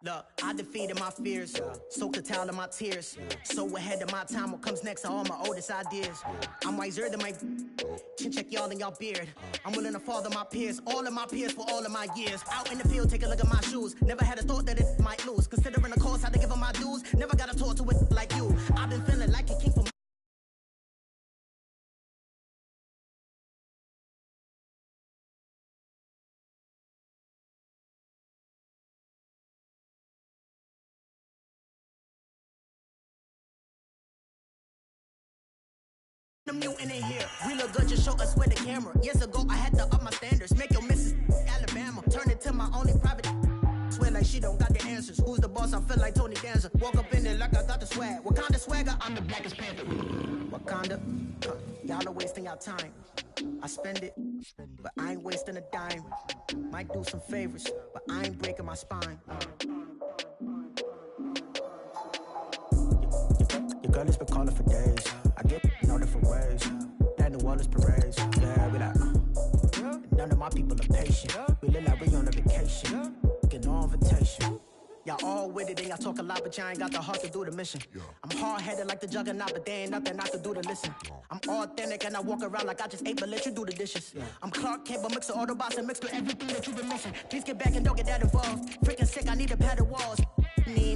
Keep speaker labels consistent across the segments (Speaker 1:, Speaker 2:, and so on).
Speaker 1: Look, I defeated my fears, soaked the towel in my tears. So ahead of my time, what comes next are all my oldest ideas. I'm wiser than my chin check y'all in y'all beard. I'm willing to father my peers, all of my peers for all of my years. Out in the field, take a look at my shoes. Never had a thought that it might lose. Considering the cost, I had to give them my dues. Never got a talk to it like you. I've been feeling like a king for mutant in here. We look good, just show us where the camera. Years ago, I had to up my standards. Make your missus Alabama. Turn it to my only private. Swear like she don't got the answers. Who's the boss? I feel like Tony Danza. Walk up in there like I got the swag. What kind of swagger? I'm the blackest panther. Wakanda. Y'all are wasting our time. I spend it, but I ain't wasting a dime. Might do some favors, but I ain't breaking my spine. Your girl has been calling for days. I get in all different ways. That New Orleans parades. Yeah, we like, none of my people are patient. We look like we on a vacation. Get no invitation. Y'all all with it and y'all talk a lot, but y'all ain't got the heart to do the mission. I'm hard-headed like the juggernaut, but there ain't nothing I can do to listen. I'm authentic and I walk around like I just ate, but let you do the dishes. I'm Clark Kent, but mix the Autobots and mix with everything that you've been missing. Please get back and don't get that involved. Freaking sick, I need a pad of walls.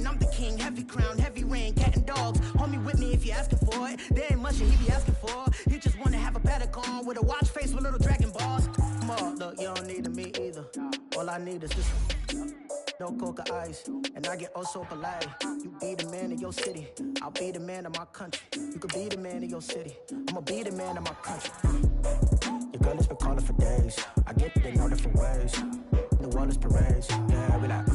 Speaker 1: I'm the king, heavy crown, heavy rain, cat and dogs. Homie with me if you're asking for it. There ain't much that he be asking for. He just wanna have a paddock on with a watch face with little dragon balls. Look, you don't need me either. All I need is this. No coca ice, and I get oh so polite. You be the man of your city, I'll be the man of my country. You could be the man of your city, I'ma be the man of my country. Your girl has been calling for days. I get it in all different ways. New Orleans parades, yeah, we like.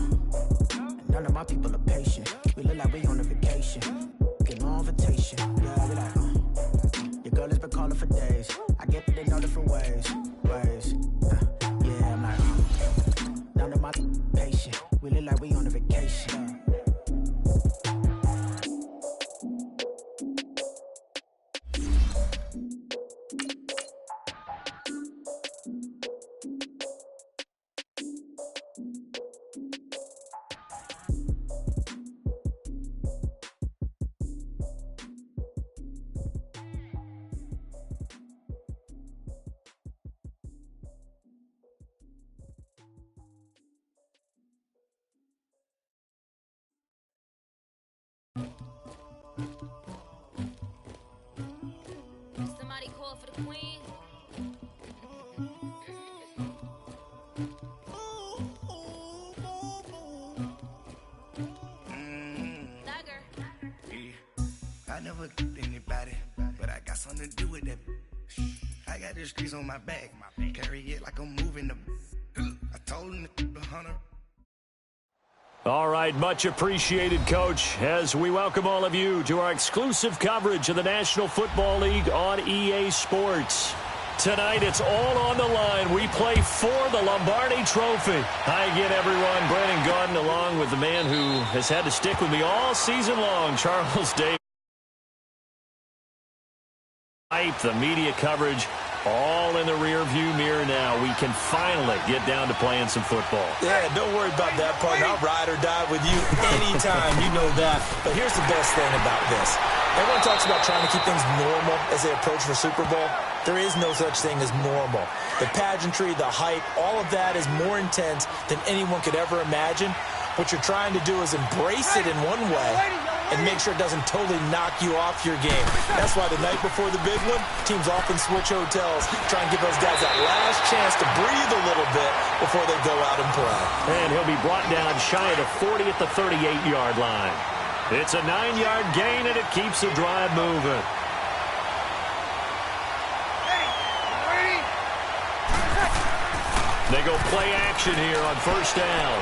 Speaker 1: None of my people are patient. We look like we on a vacation. Get no invitation, yeah, we like. Your girl has been calling for days. I get it in all different ways. Yeah, I'm like. None of my patient. We look like we on a vacation.
Speaker 2: Somebody call for the queen.
Speaker 3: I never did anybody, but I got something to do with that. I got the streets on my back, carry it like I'm moving the. I told him the hunter.
Speaker 4: All right, much appreciated, Coach, as we welcome all of you to our exclusive coverage of the National Football League on EA Sports. Tonight, it's all on the line. We play for the Lombardi Trophy. Hi again, everyone. Brandon Gaudin along with the man who has had to stick with me all season long, Charles Davis. The media coverage all in the rear-view mirror now. We can finally get down to playing some football.
Speaker 5: Yeah, don't worry about that part. I'll ride or die with you anytime. You know that. But here's the best thing about this. Everyone talks about trying to keep things normal as they approach the Super Bowl. There is no such thing as normal. The pageantry, the hype, all of that is more intense than anyone could ever imagine. What you're trying to do is embrace it in one way and make sure it doesn't totally knock you off your game. That's why the night before the big one, teams often switch hotels, try and give those guys that last chance to breathe a little bit before they go out and play.
Speaker 4: And he'll be brought down shy of the 40 at the 38-yard line. It's a 9-yard gain, and it keeps the drive moving. They go play action here on first down.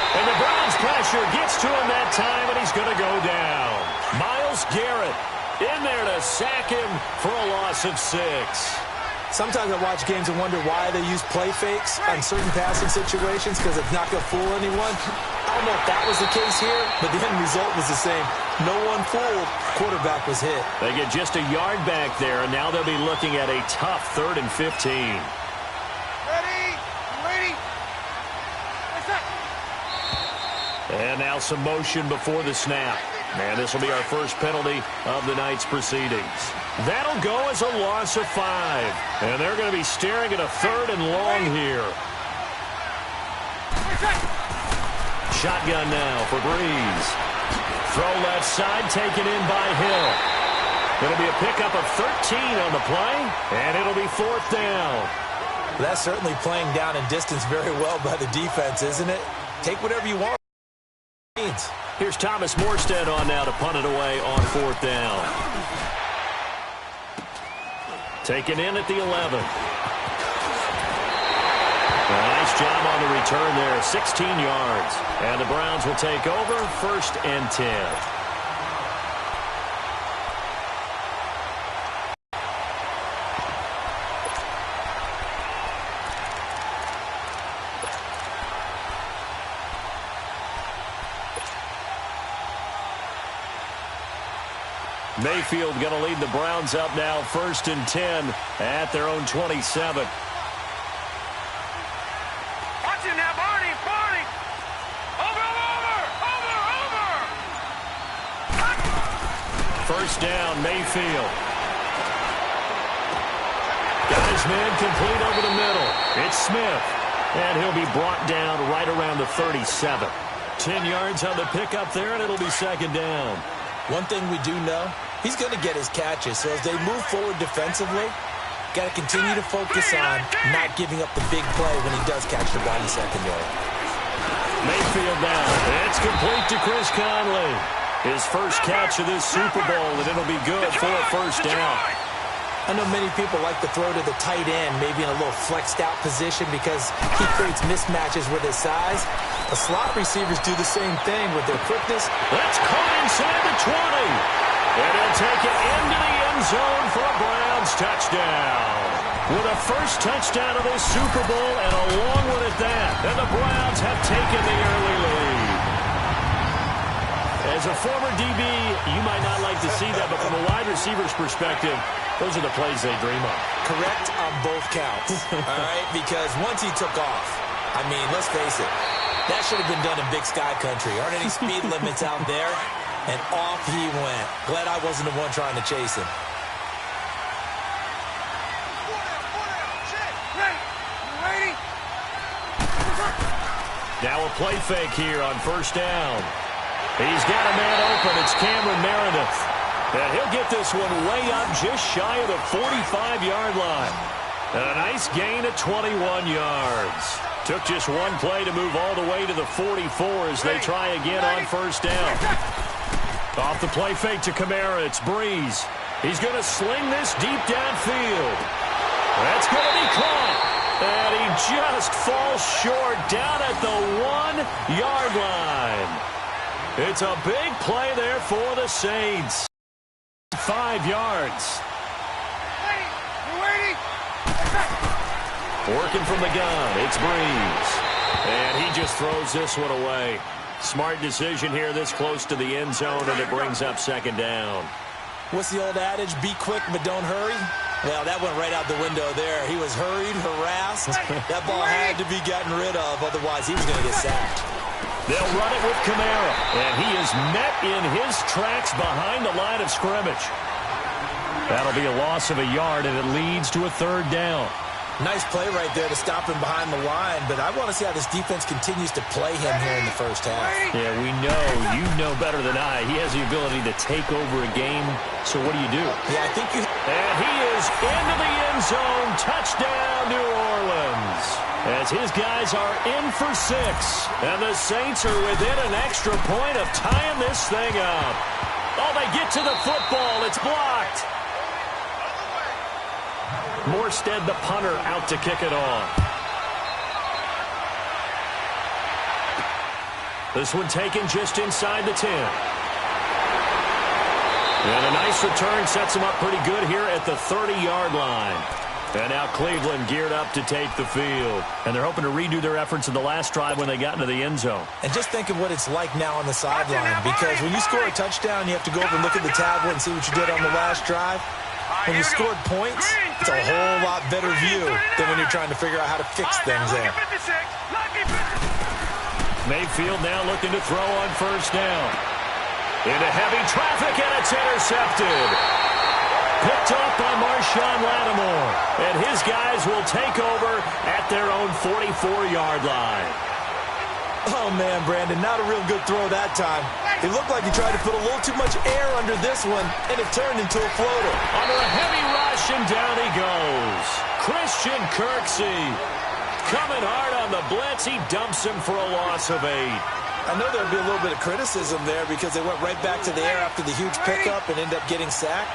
Speaker 4: And the Browns pressure gets to him that time, and he's going to go down. Myles Garrett in there to sack him for a loss of 6.
Speaker 5: Sometimes I watch games and wonder why they use play fakes on certain passing situations because it's not going to fool anyone. I don't know if that was the case here, but the end result was the same. No one fooled. Quarterback was hit.
Speaker 4: They get just a yard back there, and now they'll be looking at a tough 3rd and 15. And now some motion before the snap. And this will be our first penalty of the night's proceedings. That'll go as a loss of 5. And they're going to be staring at a 3rd and long here. Shotgun now for Breeze. Throw left side, taken in by Hill. It'll be a pickup of 13 on the play, and it'll be 4th down.
Speaker 5: That's certainly playing down in distance very well by the defense, isn't it? Take whatever you want.
Speaker 4: Here's Thomas Morstead on now to punt it away on 4th down. Taken in at the 11. Nice job on the return there, 16 yards. And the Browns will take over, 1st and 10. Mayfield going to lead the Browns up now, 1st and 10 at their own 27.
Speaker 2: Watch it now, Barney, Barney! Over!
Speaker 4: 1st down, Mayfield. Got his man complete over the middle. It's Smith. And he'll be brought down right around the 37. 10 yards on the pickup there, and it'll be 2nd down.
Speaker 5: One thing we do know, he's going to get his catches. So as they move forward defensively, got to continue to focus on not giving up the big play when he does catch the ball in the secondary.
Speaker 4: Mayfield now. It's complete to Chris Conley. His first catch of this Super Bowl, and it'll be good for a 1st down.
Speaker 5: I know many people like to throw to the tight end, maybe in a little flexed out position because he creates mismatches with his size. The slot receivers do the same thing with their quickness.
Speaker 4: That's caught inside the 20. And he'll take it into the end zone for a Browns touchdown. With a first touchdown of this Super Bowl and a long one at that. And the Browns have taken the early lead. As a former DB, you might not like to see that, but from a wide receiver's perspective, those are the plays they dream of.
Speaker 5: Correct on both counts. All right, because once he took off, I mean, let's face it, that should have been done in Big Sky Country. Aren't any speed limits out there? And off he went. Glad I wasn't the one trying to chase him.
Speaker 4: Now a play fake here on 1st down. He's got a man open. It's Cameron Meredith. And he'll get this one way up just shy of the 45-yard line. And a nice gain of 21 yards. Took just one play to move all the way to the 44 as they try again on 1st down. Off the play fake to Kamara, it's Breeze. He's going to sling this deep downfield. That's going to be caught. And he just falls short down at the 1-yard line. It's a big play there for the Saints. 5 yards. Working from the gun, it's Breeze. And he just throws this one away. Smart decision here this close to the end zone, and it brings up 2nd down.
Speaker 5: What's the old adage? Be quick, but don't hurry. Well, that went right out the window there. He was hurried, harassed. That ball had to be gotten rid of, otherwise he was going to get sacked.
Speaker 4: They'll run it with Kamara, and he is met in his tracks behind the line of scrimmage. That'll be a loss of a yard, and it leads to a 3rd down.
Speaker 5: Nice play right there to stop him behind the line, but I want to see how this defense continues to play him here in the 1st half.
Speaker 4: Yeah, we know. You know better than I. He has the ability to take over a game, so what do you do?
Speaker 5: Yeah, I think you...
Speaker 4: And he is into the end zone. Touchdown, New Orleans. As his guys are in for 6. And the Saints are within an extra point of tying this thing up. Oh, they get to the football. It's blocked. Morstead, the punter, out to kick it off. This one taken just inside the 10. And a nice return sets him up pretty good here at the 30-yard line. And now Cleveland geared up to take the field. And they're hoping to redo their efforts in the last drive when they got into the end zone.
Speaker 5: And just think of what it's like now on the sideline. Because when you score a touchdown, you have to go over and look at the tablet and see what you did on the last drive. When you scored points, it's a whole lot better view than when you're trying to figure out how to fix things there.
Speaker 4: Mayfield now looking to throw on first down. Into heavy traffic, and it's intercepted. Picked off by Marshawn Lattimore. And his guys will take over at their own 44-yard line.
Speaker 5: Oh, man, Brandon, not a real good throw that time. It looked like he tried to put a little too much air under this one, and it turned into a floater.
Speaker 4: Under a heavy rush, and down he goes. Christian Kirksey coming hard on the blitz. He dumps him for a loss of 8.
Speaker 5: I know there'd be a little bit of criticism there because they went right back to the air after the huge pickup and ended up getting sacked.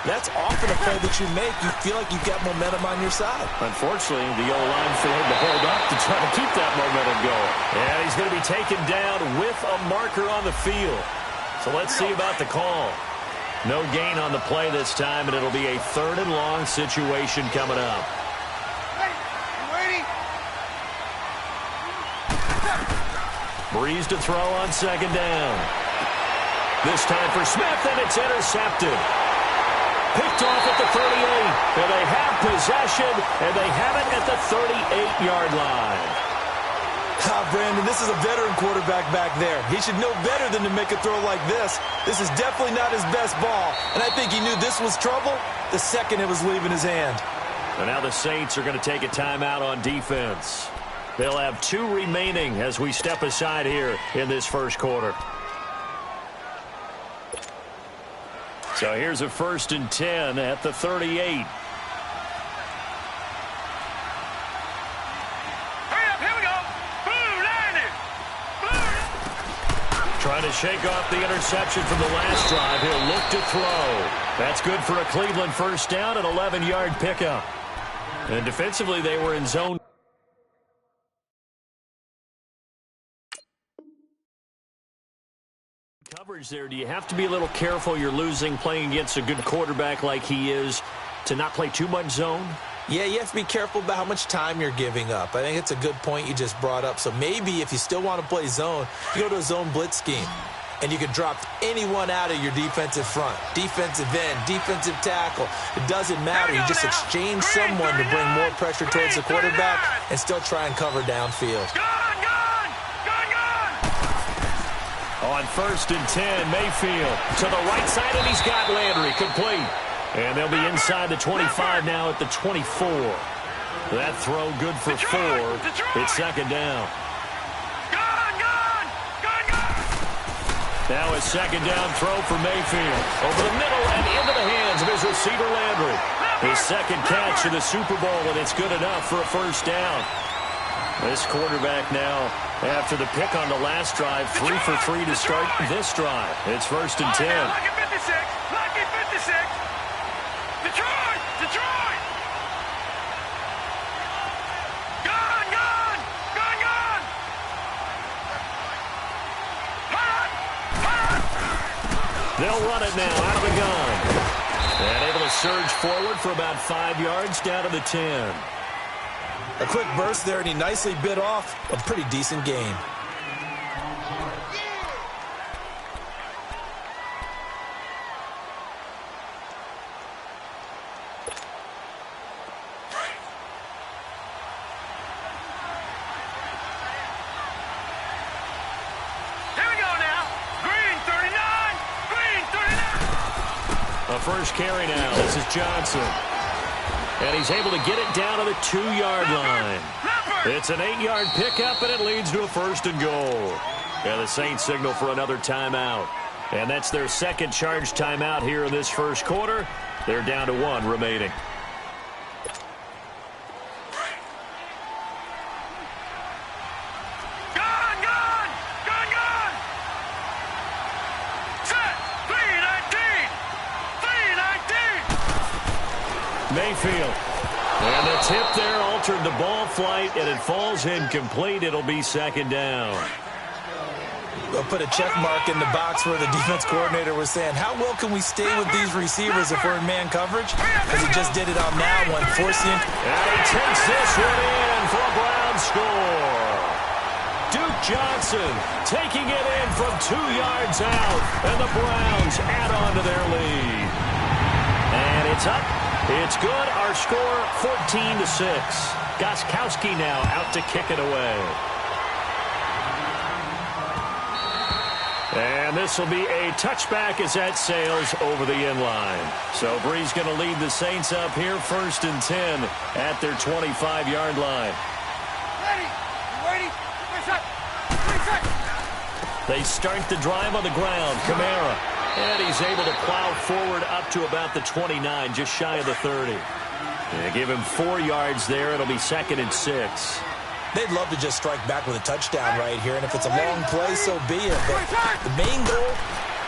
Speaker 5: That's often a play that you make. You feel like you've got momentum on your side.
Speaker 4: Unfortunately, the O-line failed to hold up to try to keep that momentum going. And he's going to be taken down with a marker on the field. So let's see about the call. No gain on the play this time, and it'll be a 3rd and long situation coming up. Breeze to throw on 2nd down. This time for Smith, and it's intercepted. Picked off at the 38, and they have possession, and they have it at the 38-yard line.
Speaker 5: Brandon, this is a veteran quarterback back there. He should know better than to make a throw like this. This is definitely not his best ball, and I think he knew this was trouble the second it was leaving his hand.
Speaker 4: And now the Saints are going to take a timeout on defense. They'll have 2 remaining as we step aside here in this first quarter. So here's a 1st and 10 at the 38.
Speaker 2: Hurry up, here we go. Boom, landed. Boom.
Speaker 4: Trying to shake off the interception from the last drive. He'll look to throw. That's good for a Cleveland first down, an 11-yard pickup. And defensively, they were in zone. Coverage there. Do you have to be a little careful? You're losing playing against a good quarterback like he is to not play too much zone?
Speaker 5: Yeah, you have to be careful about how much time you're giving up. I think it's a good point you just brought up. So maybe if you still want to play zone, you go to a zone blitz scheme. And you can drop anyone out of your defensive front. Defensive end, defensive tackle. It doesn't matter. You just exchange someone to bring more pressure towards the quarterback and still try and cover downfield.
Speaker 4: On 1st and 10, Mayfield to the right side, and he's got Landry complete. And they'll be inside the 25 now at the 24. That throw good for 4. It's 2nd down. Now a 2nd down throw for Mayfield. Over the middle and into the hands of his receiver, Landry. His 2nd catch in the Super Bowl, and it's good enough for a 1st down. This quarterback now, after the pick on the last drive, 3 for 3 to start this drive. It's 1st and 10.
Speaker 2: Lucky 56. Lucky 56. Detroit. Detroit. Gone. Gone. Gone. Gone.
Speaker 4: They'll run it now out of the gun. And able to surge forward for about 5 yards down to the 10.
Speaker 5: A quick burst there, and he nicely bit off a pretty decent gain.
Speaker 2: Here we go now. Green 39. Green 39.
Speaker 4: A first carry now. This is Johnson. And he's able to get it down to the 2-yard line. It's an 8-yard pickup, and it leads to a 1st and goal. And the Saints signal for another timeout. And that's their 2nd charge timeout here in this first quarter. They're down to 1 remaining.
Speaker 2: Gone. Gone. Gone. Gone. Set. 319. 319.
Speaker 4: Mayfield. And the tip there altered the ball flight, and it falls incomplete. It'll be 2nd down.
Speaker 5: We'll put a check mark in the box where the defense coordinator was saying, how well can we stay with these receivers if we're in man coverage? Because he just did it on that one, forcing.
Speaker 4: And he takes this one in for a Brown score. Duke Johnson taking it in from 2 yards out, and the Browns add on to their lead. And it's up. It's good. Our score, 14-6. Gostkowski now out to kick it away. And this will be a touchback as that sails over the end line. So Brees going to lead the Saints up here, 1st and 10 at their 25-yard line.
Speaker 2: Ready?
Speaker 4: They start the drive on the ground. Kamara. And he's able to plow forward up to about the 29, just shy of the 30. They give him 4 yards there. It'll be 2nd and 6.
Speaker 5: They'd love to just strike back with a touchdown right here, and if it's a long play, so be it. But the main goal,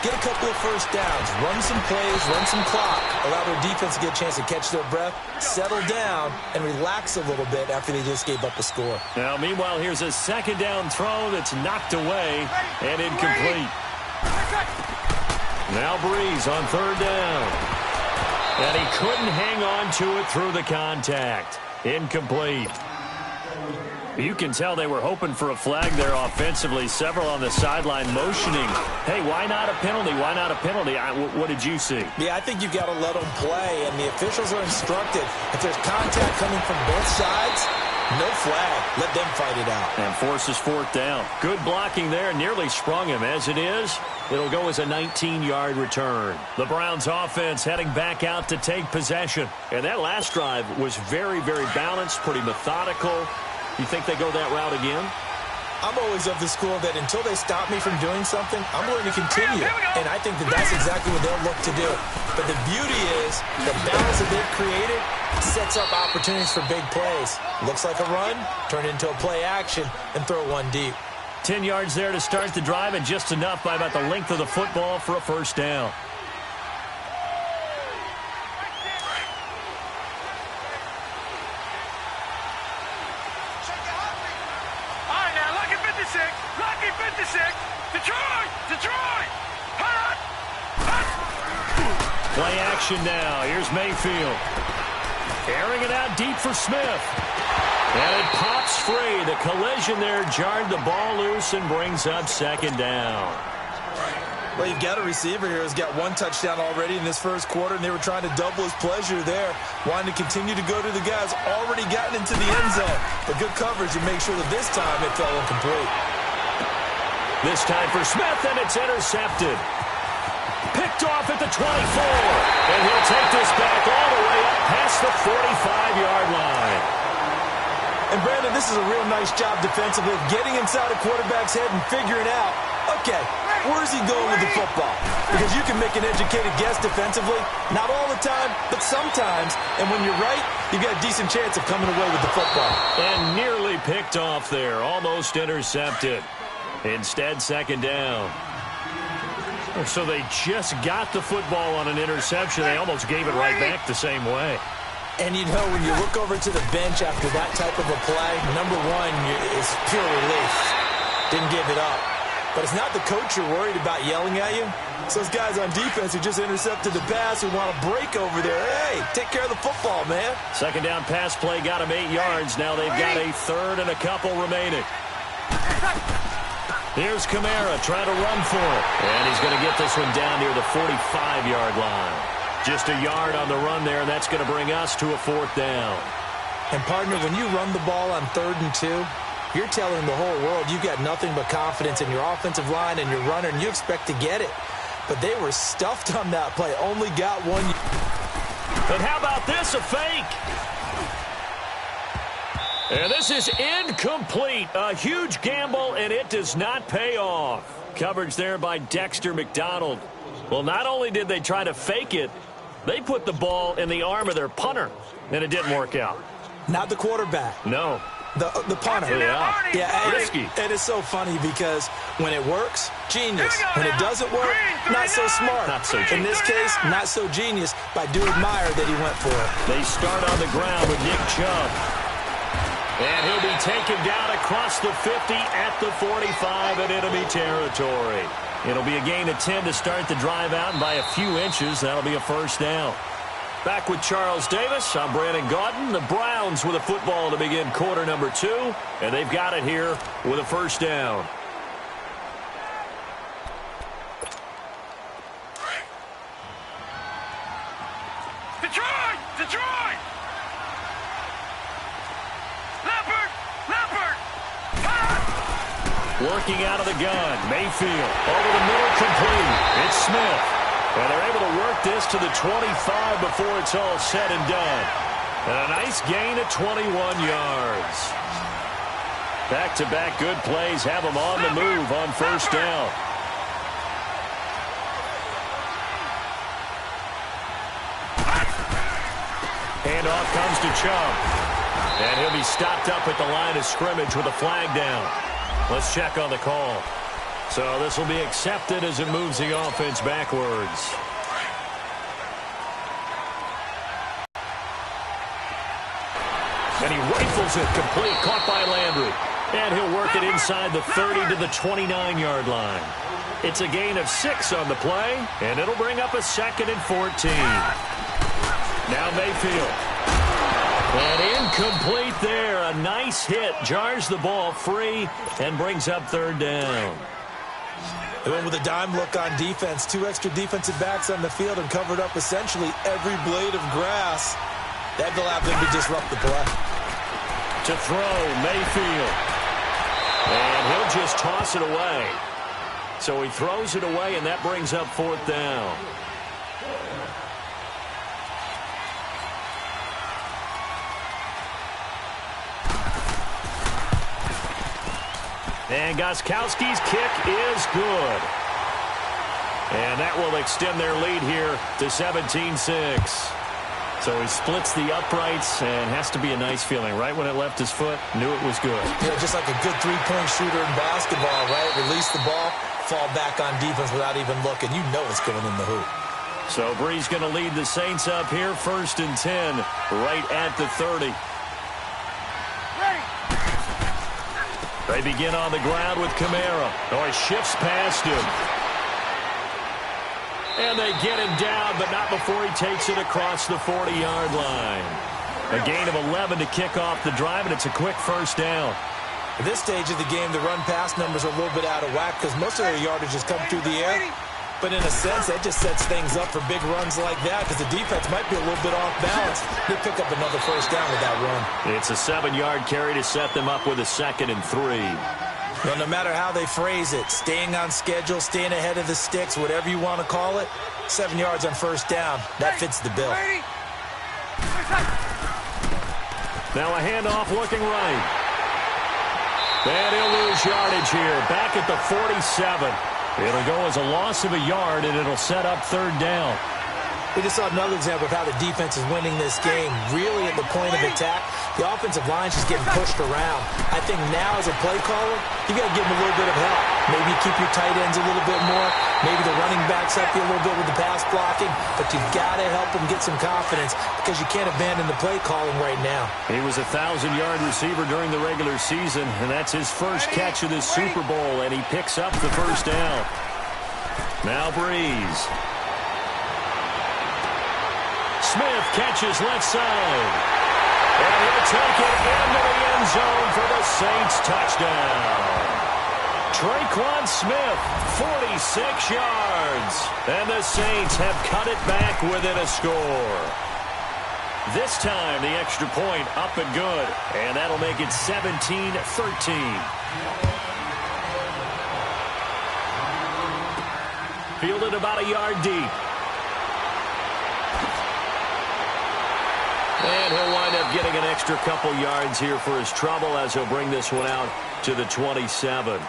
Speaker 5: get a couple of first downs, run some plays, run some clock, allow their defense to get a chance to catch their breath, settle down, and relax a little bit after they just gave up a score.
Speaker 4: Now, meanwhile, here's a 2nd down throw that's knocked away and incomplete. Now Brees on 3rd down. And he couldn't hang on to it through the contact. Incomplete. You can tell they were hoping for a flag there offensively. Several on the sideline motioning. Hey, why not a penalty? Why not a penalty? What did you see?
Speaker 5: Yeah, I think you've got to let them play, and the officials are instructed. If there's contact coming from both sides, no flag. Let them fight it out.
Speaker 4: And forces 4th down. Good blocking there. Nearly sprung him. As it is, it'll go as a 19-yard return. The Browns offense heading back out to take possession. And that last drive was very, very balanced, pretty methodical. You think they go that route again?
Speaker 5: I'm always of the school that until they stop me from doing something, I'm going to continue. And I think that that's exactly what they'll look to do. But the beauty is the balance that they've created sets up opportunities for big plays. Looks like a run, turn into a play action, and throw one deep.
Speaker 4: 10 yards there to start the drive, and just enough by about the length of the football for a 1st down.
Speaker 2: Lucky 56. Detroit.
Speaker 4: Play action now. Here's Mayfield. Airing it out deep for Smith. And it pops free. The collision there jarred the ball loose and brings up 2nd down.
Speaker 5: Well, you've got a receiver here who's got 1 touchdown already in this 1st quarter, and they were trying to double his pleasure there, wanting to continue to go to the guys already gotten into the end zone. But good coverage to make sure that this time it fell incomplete.
Speaker 4: This time for Smith, and it's intercepted. Picked off at the 24. And he'll take this back all the way up past the 45-yard line.
Speaker 5: And, Brandon, this is a real nice job defensively, getting inside a quarterback's head and figuring out, okay, where's he going with the football? Because you can make an educated guess defensively, not all the time, but sometimes. And when you're right, you've got a decent chance of coming away with the football.
Speaker 4: And nearly picked off there, almost intercepted. Instead, 2nd down. So they just got the football on an interception. They almost gave it right back the same way.
Speaker 5: And you know, when you look over to the bench after that type of a play, number one is pure relief. Didn't give it up. But it's not the coach you're worried about yelling at you. It's those guys on defense who just intercepted the pass who want to break over there. Hey, take care of the football, man.
Speaker 4: 2nd down pass play got him 8 yards. Now they've got a 3rd and a couple remaining. Here's Kamara trying to run for it. And he's going to get this one down near the 45-yard line. Just a yard on the run there, and that's going to bring us to a 4th down.
Speaker 5: And, partner, when you run the ball on 3rd and 2, you're telling the whole world you've got nothing but confidence in your offensive line and your runner, and you expect to get it. But they were stuffed on that play, only got 1.
Speaker 4: And how about this, a fake? And this is incomplete. A huge gamble, and it does not pay off. Coverage there by Dexter McDonald. Well, not only did they try to fake it, they put the ball in the arm of their punter, and it didn't work out.
Speaker 5: Not the quarterback.
Speaker 4: No.
Speaker 5: The punter.
Speaker 4: Yeah, risky.
Speaker 5: It is so funny because when it works, genius. When it doesn't work, not so smart.
Speaker 4: Not so genius.
Speaker 5: In this case, not so genius, but I do admire that he went for it.
Speaker 4: They start on the ground with Nick Chubb. And he'll be taken down across the 50 at the 45 in enemy territory. It'll be a gain of 10 to start the drive out, and by a few inches, that'll be a 1st down. Back with Charles Davis, I'm Brandon Gaudin. The Browns with a football to begin quarter number 2, and they've got it here with a 1st down.
Speaker 2: Detroit! Leopard!
Speaker 4: Working out of the gun. Mayfield over the middle, complete. It's Smith. And they're able to work this to the 25 before it's all said and done. And a nice gain of 21 yards. Back-to-back good plays have them on the move on first down. Handoff comes to Chubb. And he'll be stopped up at the line of scrimmage with a flag down. Let's check on the call. So this will be accepted as it moves the offense backwards. And he rifles it complete, caught by Landry. And he'll work it inside the 30 to the 29-yard line. It's a gain of 6 on the play, and it'll bring up a 2nd and 14. Now Mayfield. And incomplete there. A nice hit. Jars the ball free and brings up 3rd down.
Speaker 5: They went with a dime look on defense. 2 extra defensive backs on the field and covered up essentially every blade of grass. That will allow them to disrupt the play.
Speaker 4: To throw, Mayfield. And he'll just toss it away. So he throws it away, and that brings up 4th down. And Gostkowski's kick is good. And that will extend their lead here to 17-6. So he splits the uprights, and has to be a nice feeling. Right when it left his foot, knew it was good.
Speaker 5: Yeah, just like a good three-point shooter in basketball, right? Release the ball, fall back on defense without even looking. You know it's going in the hoop.
Speaker 4: So Brees going to lead the Saints up here, 1st and 10, right at the 30. They begin on the ground with Kamara. Oh, he shifts past him. And they get him down, but not before he takes it across the 40-yard line. A gain of 11 to kick off the drive, and it's a quick 1st down.
Speaker 5: At this stage of the game, the run-pass numbers are a little bit out of whack because most of their yardage has come through the air. But in a sense, that just sets things up for big runs like that because the defense might be a little bit off balance. They pick up another 1st down with that run.
Speaker 4: It's a 7-yard carry to set them up with a 2nd and 3.
Speaker 5: Well, no matter how they phrase it, staying on schedule, staying ahead of the sticks, whatever you want to call it, 7 yards on 1st down, that fits the bill.
Speaker 4: Now a handoff looking right. And he'll lose yardage here, back at the 47. It'll go as a loss of a yard, and it'll set up 3rd down.
Speaker 5: We just saw another example of how the defense is winning this game. Really at the point of attack, the offensive line's just getting pushed around. I think now as a play caller, you got to give them a little bit of help. Maybe keep your tight ends a little bit more. Maybe the running backs help you a little bit with the pass blocking. But you've got to help them get some confidence because you can't abandon the play calling right now.
Speaker 4: He was a 1,000-yard receiver during the regular season, and that's his first catch of this Super Bowl, and he picks up the 1st down. Now Brees. Smith catches left side. And he'll take it into the end zone for the Saints touchdown. Traquan Smith, 46 yards. And the Saints have cut it back within a score. This time, the extra point up and good. And that'll make it 17-13. Fielded about a yard deep. And he'll wind up getting an extra couple yards here for his trouble as he'll bring this one out to the 27.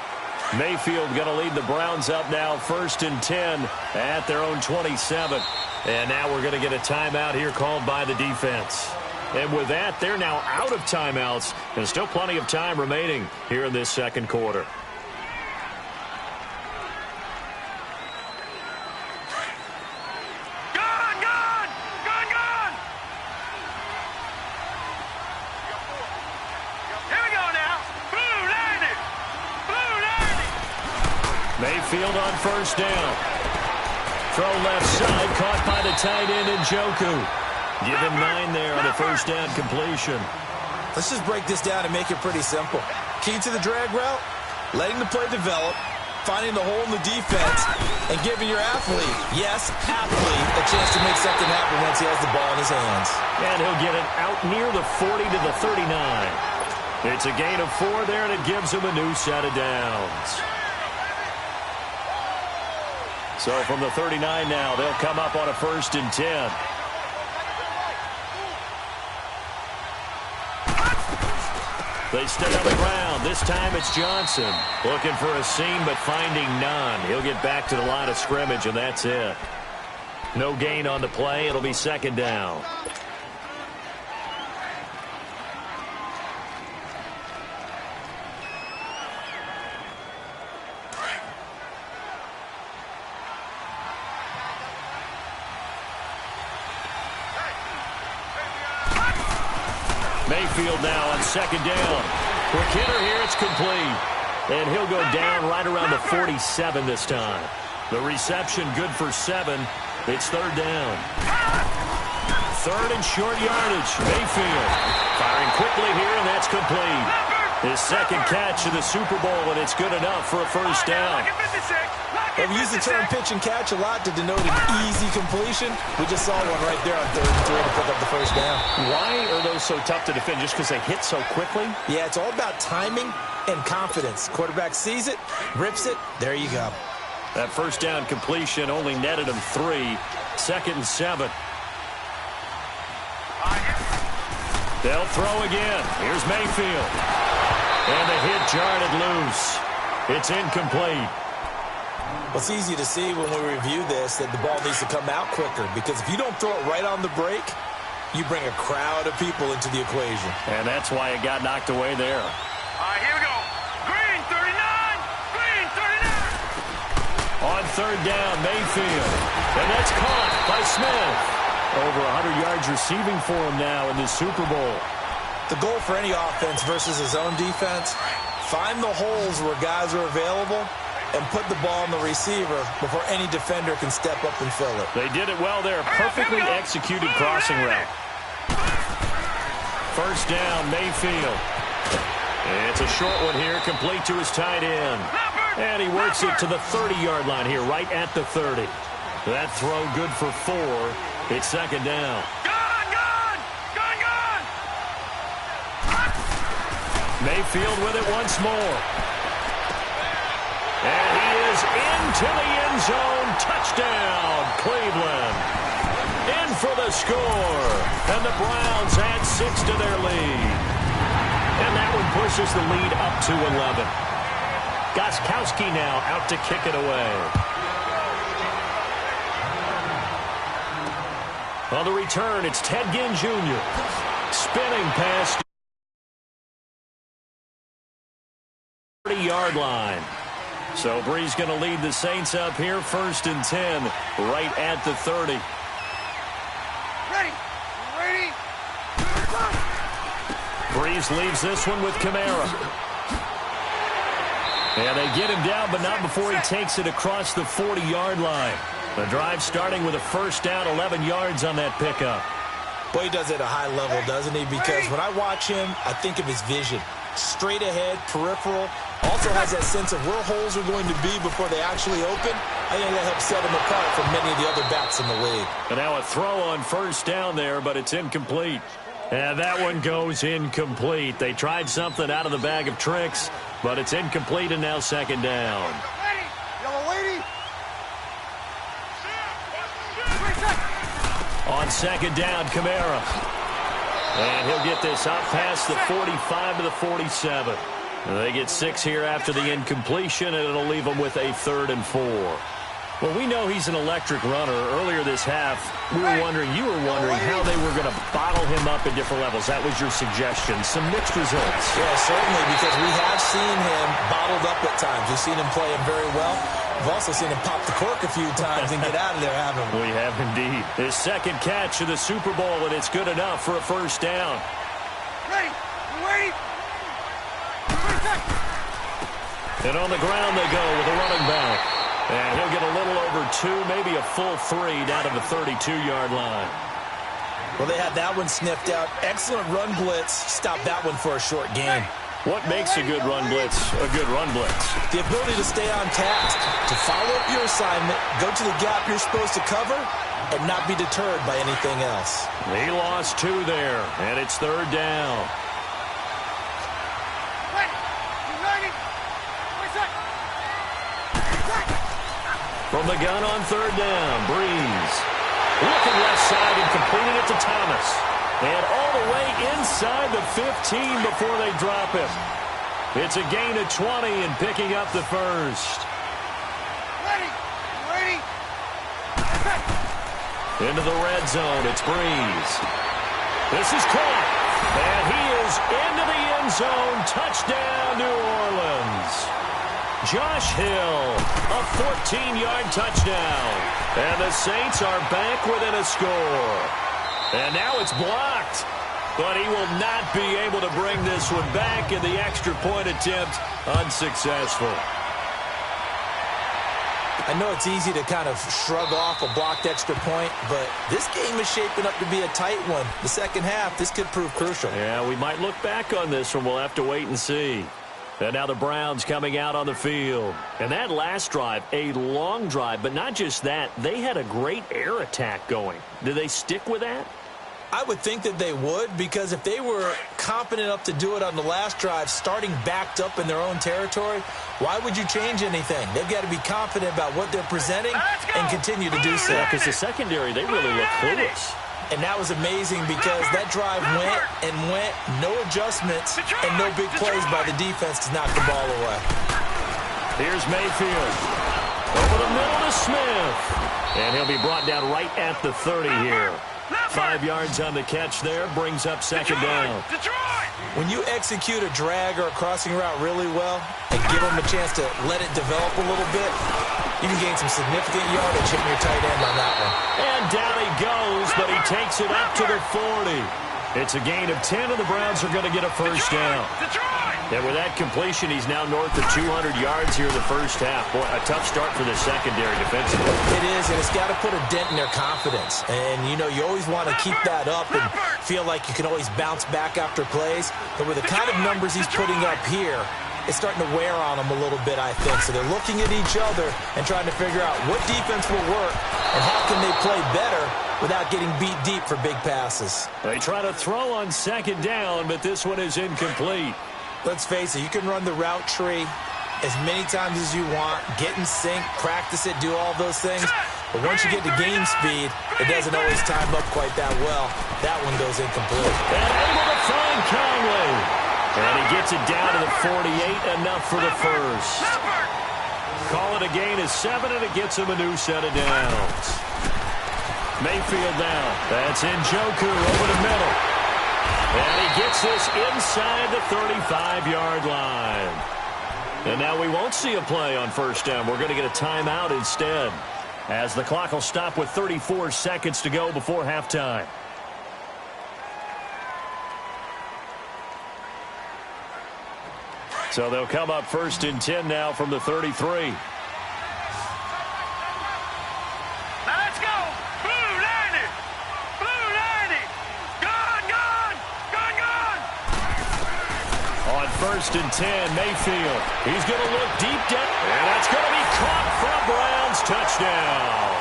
Speaker 4: Mayfield going to lead the Browns up now, 1st and 10 at their own 27. And now we're going to get a timeout here called by the defense. And with that, they're now out of timeouts. And still plenty of time remaining here in this 2nd quarter. Mayfield on 1st down. Throw left side, caught by the tight end Njoku. Give him 9 there on the 1st down completion.
Speaker 5: Let's just break this down and make it pretty simple. Key to the drag route, letting the play develop, finding the hole in the defense, and giving your athlete, yes, athlete, a chance to make something happen once he has the ball in his hands.
Speaker 4: And he'll get it out near the 40 to the 39. It's a gain of 4 there, and it gives him a new set of downs. So from the 39 now, they'll come up on a 1st and 10. They stay on the ground. This time it's Johnson. Looking for a seam, but finding none. He'll get back to the line of scrimmage, and that's it. No gain on the play. It'll be 2nd down. Mayfield now on 2nd down. Quick hitter here, it's complete. And he'll go down right around the 47 this time. The reception good for 7. It's 3rd down. 3rd and short yardage. Mayfield firing quickly here, and that's complete. His 2nd catch of the Super Bowl, and it's good enough for a 1st down.
Speaker 5: They've used the term pitch and catch a lot to denote an easy completion. We just saw one right there on 3rd and 3 to pick up the 1st down.
Speaker 4: Why are those so tough to defend? Just because they hit so quickly?
Speaker 5: Yeah, it's all about timing and confidence. Quarterback sees it, rips it, there you go.
Speaker 4: That 1st down completion only netted him 3. 2nd and 7. They'll throw again. Here's Mayfield. And the hit jarred it loose. It's incomplete.
Speaker 5: Well, it's easy to see when we review this that the ball needs to come out quicker, because if you don't throw it right on the break, you bring a crowd of people into the equation.
Speaker 4: And that's why it got knocked away there.
Speaker 2: All right, here we go. Green 39. Green 39.
Speaker 4: On 3rd down, Mayfield. And that's caught by Smith. Over 100 yards receiving for him now in this Super Bowl.
Speaker 5: The goal for any offense versus his own defense, find the holes where guys are available and put the ball on the receiver before any defender can step up and fill it.
Speaker 4: They did it well there. Perfectly executed crossing route. 1st down, Mayfield. It's a short one here, complete to his tight end. And he works it to the 30-yard line here, right at the 30. That throw good for 4. It's 2nd down. Mayfield with it once more. And he is into the end zone. Touchdown, Cleveland. In for the score. And the Browns add 6 to their lead. And that one pushes the lead up to 11. Gostkowski now out to kick it away. On the return, it's Ted Ginn Jr. Spinning past 30-yard line. So Brees going to lead the Saints up here, 1st and 10, right at the 30.
Speaker 2: Ready.
Speaker 4: Brees leaves this one with Kamara. And they get him down, but not before he takes it across the 40-yard line. The drive starting with a 1st down, 11 yards on that pickup.
Speaker 5: Boy, he does it at a high level, doesn't he? Because when I watch him, I think of his vision. Straight ahead, peripheral. Also has that sense of where holes are going to be before they actually open. I think that helps set him apart from many of the other backs in the league.
Speaker 4: And now a throw on 1st down there, but it's incomplete. And that one goes incomplete. They tried something out of the bag of tricks, but it's incomplete, and now 2nd down. On 2nd down, Kamara. And he'll get this up past the 45 to the 47. They get 6 here after the incompletion, and it'll leave them with a 3rd and 4. Well, we know he's an electric runner. Earlier this half, you were wondering how they were going to bottle him up at different levels. That was your suggestion. Some mixed results.
Speaker 5: Yeah, certainly, because we have seen him bottled up at times. We've seen him play him very well. We've also seen him pop the cork a few times and get out of there, haven't we?
Speaker 4: We have indeed. His 2nd catch of the Super Bowl, and it's good enough for a 1st down.
Speaker 2: Ready.
Speaker 4: And on the ground they go with a running back. And he'll get a little over 2, maybe a full 3 down to the 32-yard line.
Speaker 5: Well, they had that one sniffed out. Excellent run blitz. Stop that one for a short gain.
Speaker 4: What makes a good run blitz a good run blitz?
Speaker 5: The ability to stay on task, to follow up your assignment, go to the gap you're supposed to cover, and not be deterred by anything else.
Speaker 4: He lost 2 there, and it's 3rd down. From the gun on third down, Breeze. Looking left side and completing it to Thomas. And all the way inside the 15 before they drop him. It's a gain of 20 and picking up the first.
Speaker 2: Ready.
Speaker 4: Into the red zone, it's Breeze. This is caught. And he is into the end zone. Touchdown, New Orleans. Josh Hill, a 14-yard touchdown. And the Saints are back within a score. And now it's blocked. But he will not be able to bring this one back, and the extra point attempt unsuccessful.
Speaker 5: I know it's easy to kind of shrug off a blocked extra point, but this game is shaping up to be a tight one. The second half, this could prove crucial.
Speaker 4: Yeah, we might look back on this one. We'll have to wait and see. And now the Browns coming out on the field. And that last drive, a long drive, but not just that. They had a great air attack going. Did they stick with that?
Speaker 5: I would think that they would, because if they were confident enough to do it on the last drive, starting backed up in their own territory, why would you change anything? They've got to be confident about what they're presenting and continue to do so.
Speaker 4: Yeah, because the secondary, they really look clueless.
Speaker 5: And that was amazing because that drive went, no adjustments, and no big plays by the defense to knock the ball away.
Speaker 4: Here's Mayfield. Over the middle to Smith. And he'll be brought down right at the 30 here. 5 yards on the catch there, brings up second down.
Speaker 5: When you execute a drag or a crossing route really well and give them a chance to let it develop a little bit, you can gain some significant yardage hitting your tight end on that one.
Speaker 4: And down he goes, but he takes it up to the 40. It's a gain of 10, and the Browns are going to get a first down. And with that completion, he's now north of 200 yards here in the first half. Boy, a tough start for the secondary defensively.
Speaker 5: It is, and it's got to put a dent in their confidence. And, you know, you always want to keep that up and feel like you can always bounce back after plays. But with the kind of numbers he's putting up here, it's starting to wear on them a little bit, I think. So they're looking at each other and trying to figure out what defense will work and how can they play better without getting beat deep for big passes.
Speaker 4: They try to throw on second down, but this one is incomplete.
Speaker 5: Let's face it, you can run the route tree as many times as you want, get in sync, practice it, do all those things. But once you get to game speed, it doesn't always time up quite that well. That one goes incomplete.
Speaker 4: And able to find Conley. And he gets it down to the 48, enough for the first. Call it a gain of 7, and it gets him a new set of downs. Mayfield down. That's Njoku over the middle. And he gets this inside the 35-yard line. And now we won't see a play on first down. We're going to get a timeout instead, as the clock will stop with 34 seconds to go before halftime. So they'll come up first and 10 now from the 33. First and 10, Mayfield. He's going to look deep down, and that's going to be caught for a Browns touchdown.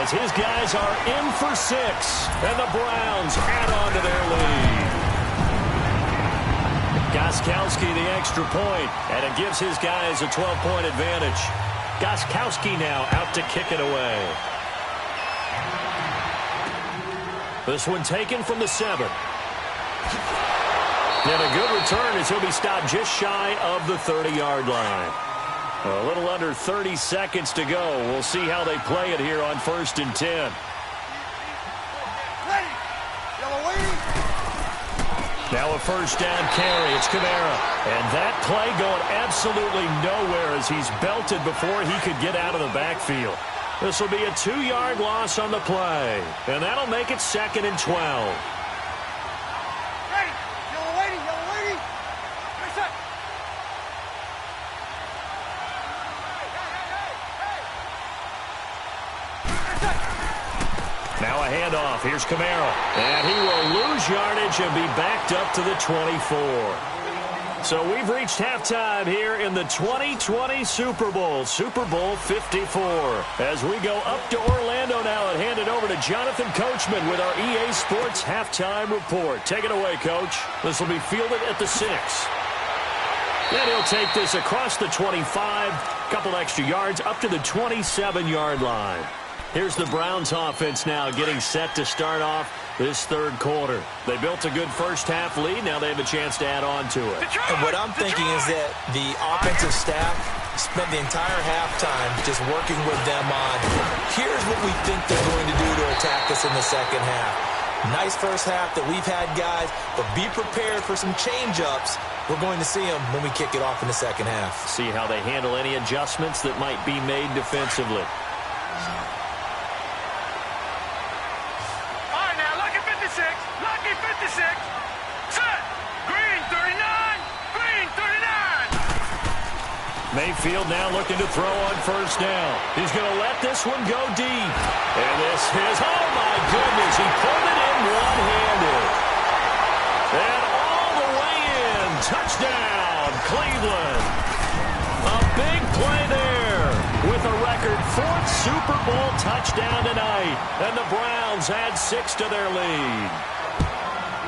Speaker 4: As his guys are in for 6, and the Browns add on to their lead. Gostkowski the extra point, and it gives his guys a 12-point advantage. Gostkowski now out to kick it away. This one taken from the 7. And a good return as he'll be stopped just shy of the 30-yard line. A little under 30 seconds to go. We'll see how they play it here on first and 10. Now a first down carry. It's Kamara. And that play going absolutely nowhere as he's belted before he could get out of the backfield. This will be a 2-yard loss on the play. And that'll make it 2nd and 12. Now a handoff. Here's Kamara. And he will lose yardage and be backed up to the 24. So we've reached halftime here in the 2020 Super Bowl, Super Bowl 54. As we go up to Orlando now and hand it over to Jonathan Coachman with our EA Sports Halftime Report. Take it away, Coach. This will be fielded at the 6. And he'll take this across the 25, a couple extra yards, up to the 27-yard line. Here's the Browns offense now getting set to start off this third quarter. They built a good first-half lead. Now they have a chance to add on to it.
Speaker 5: And what I'm thinking is that the offensive staff spent the entire halftime just working with them on, here's what we think they're going to do to attack us in the second half. Nice first half that we've had, guys, but be prepared for some change-ups. We're going to see them when we kick it off in the second half.
Speaker 4: See how they handle any adjustments that might be made defensively. Mayfield now looking to throw on first down. He's going to let this one go deep. And this is, oh my goodness, he pulled it in one-handed. And all the way in, touchdown, Cleveland. A big play there with a record 4th Super Bowl touchdown tonight. And the Browns add 6 to their lead.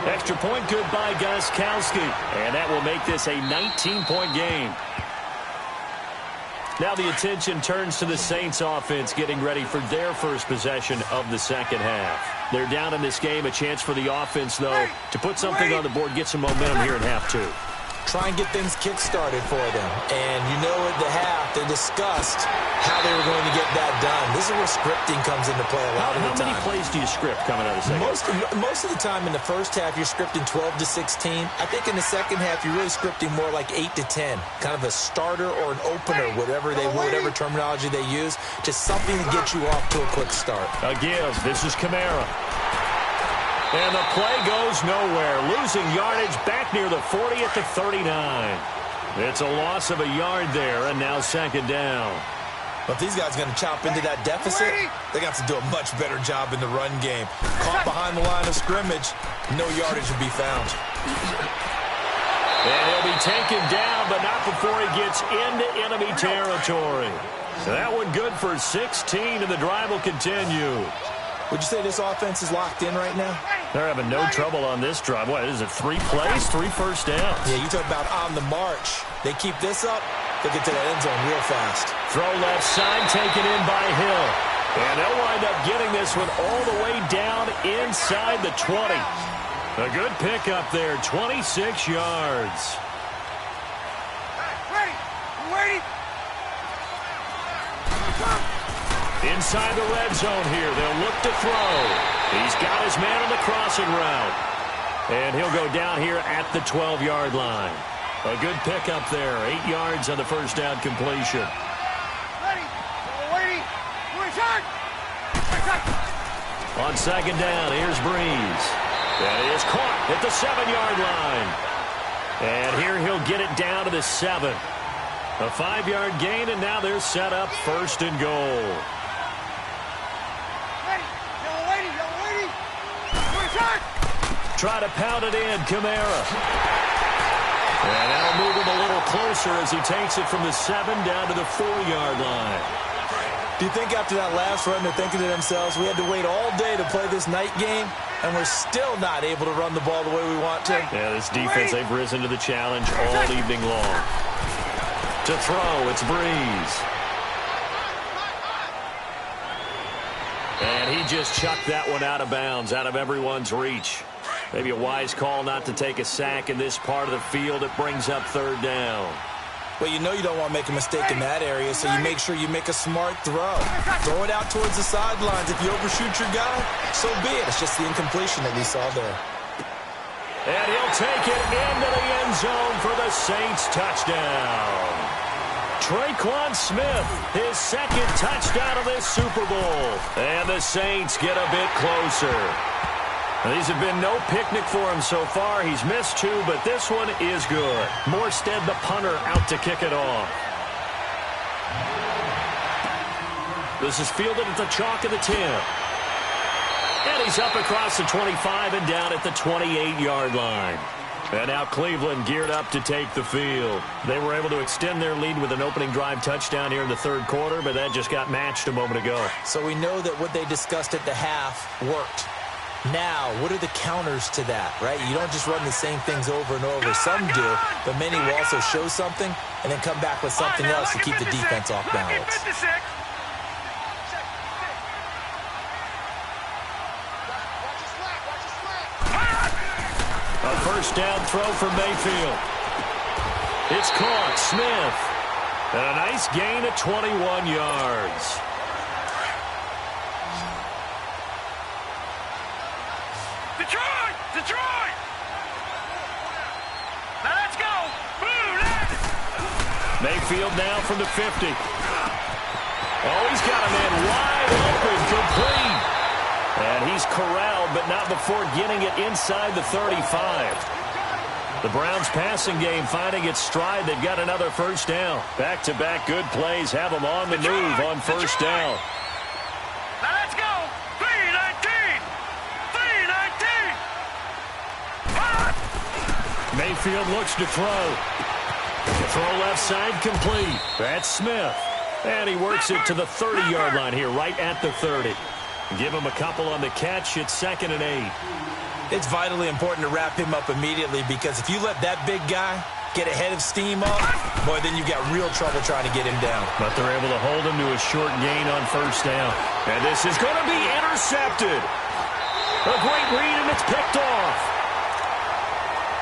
Speaker 4: Extra point good by Gostkowski. And that will make this a 19-point game. Now the attention turns to the Saints offense getting ready for their first possession of the second half. They're down in this game. A chance for the offense, though, to put something on the board, get some momentum here in half two.
Speaker 5: Try and get things kick-started for them. And you know at the half, they discussed how they were going to get that done. This is where scripting comes into play a lot of the time.
Speaker 4: How many plays do you script coming out of the second half?
Speaker 5: Most of the time in the first half, you're scripting 12 to 16. I think in the second half, you're really scripting more like 8 to 10. Kind of a starter or an opener, whatever terminology they use. Just something to get you off to a quick start.
Speaker 4: A give. This is Kamara. And the play goes nowhere. Losing yardage back near the 40 at the 39. It's a loss of a yard there, and now second down.
Speaker 5: But if these guys are going to chop into that deficit, they got to do a much better job in the run game. Caught behind the line of scrimmage, no yardage will be found.
Speaker 4: And he'll be taken down, but not before he gets into enemy territory. So that one good for 16, and the drive will continue.
Speaker 5: Would you say this offense is locked in right now?
Speaker 4: They're having no trouble on this drive. What is it, 3 plays, 3 first downs?
Speaker 5: Yeah, you talk about on the march. They keep this up, they get to that end zone real fast.
Speaker 4: Throw left side, taken in by Hill. And they'll wind up getting this one all the way down inside the 20. A good pickup there, 26 yards.
Speaker 2: Ready.
Speaker 4: Inside the red zone here. They'll look to throw. He's got his man on the crossing route. And he'll go down here at the 12-yard line. A good pickup there. 8 yards on the first down completion. On second down, here's Breeze. That is caught at the 7-yard line. And here he'll get it down to the 7. A 5-yard gain, and now they're set up first and goal. Try to pound it in, Kamara. And that'll move him a little closer as he takes it from the 7 down to the 4-yard line.
Speaker 5: Do you think after that last run they're thinking to themselves, we had to wait all day to play this night game, and we're still not able to run the ball the way we want to?
Speaker 4: Yeah, this defense, they've risen to the challenge all evening long. To throw, it's Breeze. And he just chucked that one out of bounds, out of everyone's reach. Maybe a wise call not to take a sack in this part of the field. It brings up third down.
Speaker 5: Well, you know you don't want to make a mistake in that area, so you make sure you make a smart throw. Throw it out towards the sidelines. If you overshoot your guy, so be it. It's just the incompletion that we saw there.
Speaker 4: And he'll take it into the end zone for the Saints touchdown. Traquan Smith, his second touchdown of this Super Bowl. And the Saints get a bit closer. These have been no picnic for him so far. He's missed 2, but this one is good. Morstead, the punter, out to kick it off. This is fielded at the chalk of the 10. And he's up across the 25 and down at the 28-yard line. And now Cleveland geared up to take the field. They were able to extend their lead with an opening drive touchdown here in the third quarter, but that just got matched a moment ago.
Speaker 5: So we know that what they discussed at the half worked. Now, what are the counters to that, right? You don't just run the same things over and over. Some do, but many will also show something and then come back with something else to keep the defense off balance.
Speaker 4: A first down throw for Mayfield. It's caught. Smith. And a nice gain of 21 yards.
Speaker 2: Detroit! Now let's go!
Speaker 4: Mayfield now from the 50. Oh, he's got a man wide open, complete. And he's corralled, but not before getting it inside the 35. The Browns passing game finding its stride. They've got another first down. Back-to-back good plays have them on the move on first down.
Speaker 2: Now let's go! 3-19!
Speaker 4: Mayfield looks to throw. Throw left side complete. That's Smith. And he works it to the 30-yard line here, right at the 30. Give him a couple on the catch. It's 2nd and 8.
Speaker 5: It's vitally important to wrap him up immediately because if you let that big guy get a head of steam up, boy, then you've got real trouble trying to get him down.
Speaker 4: But they're able to hold him to a short gain on first down. And this is going to be intercepted. A great read, and it's picked off.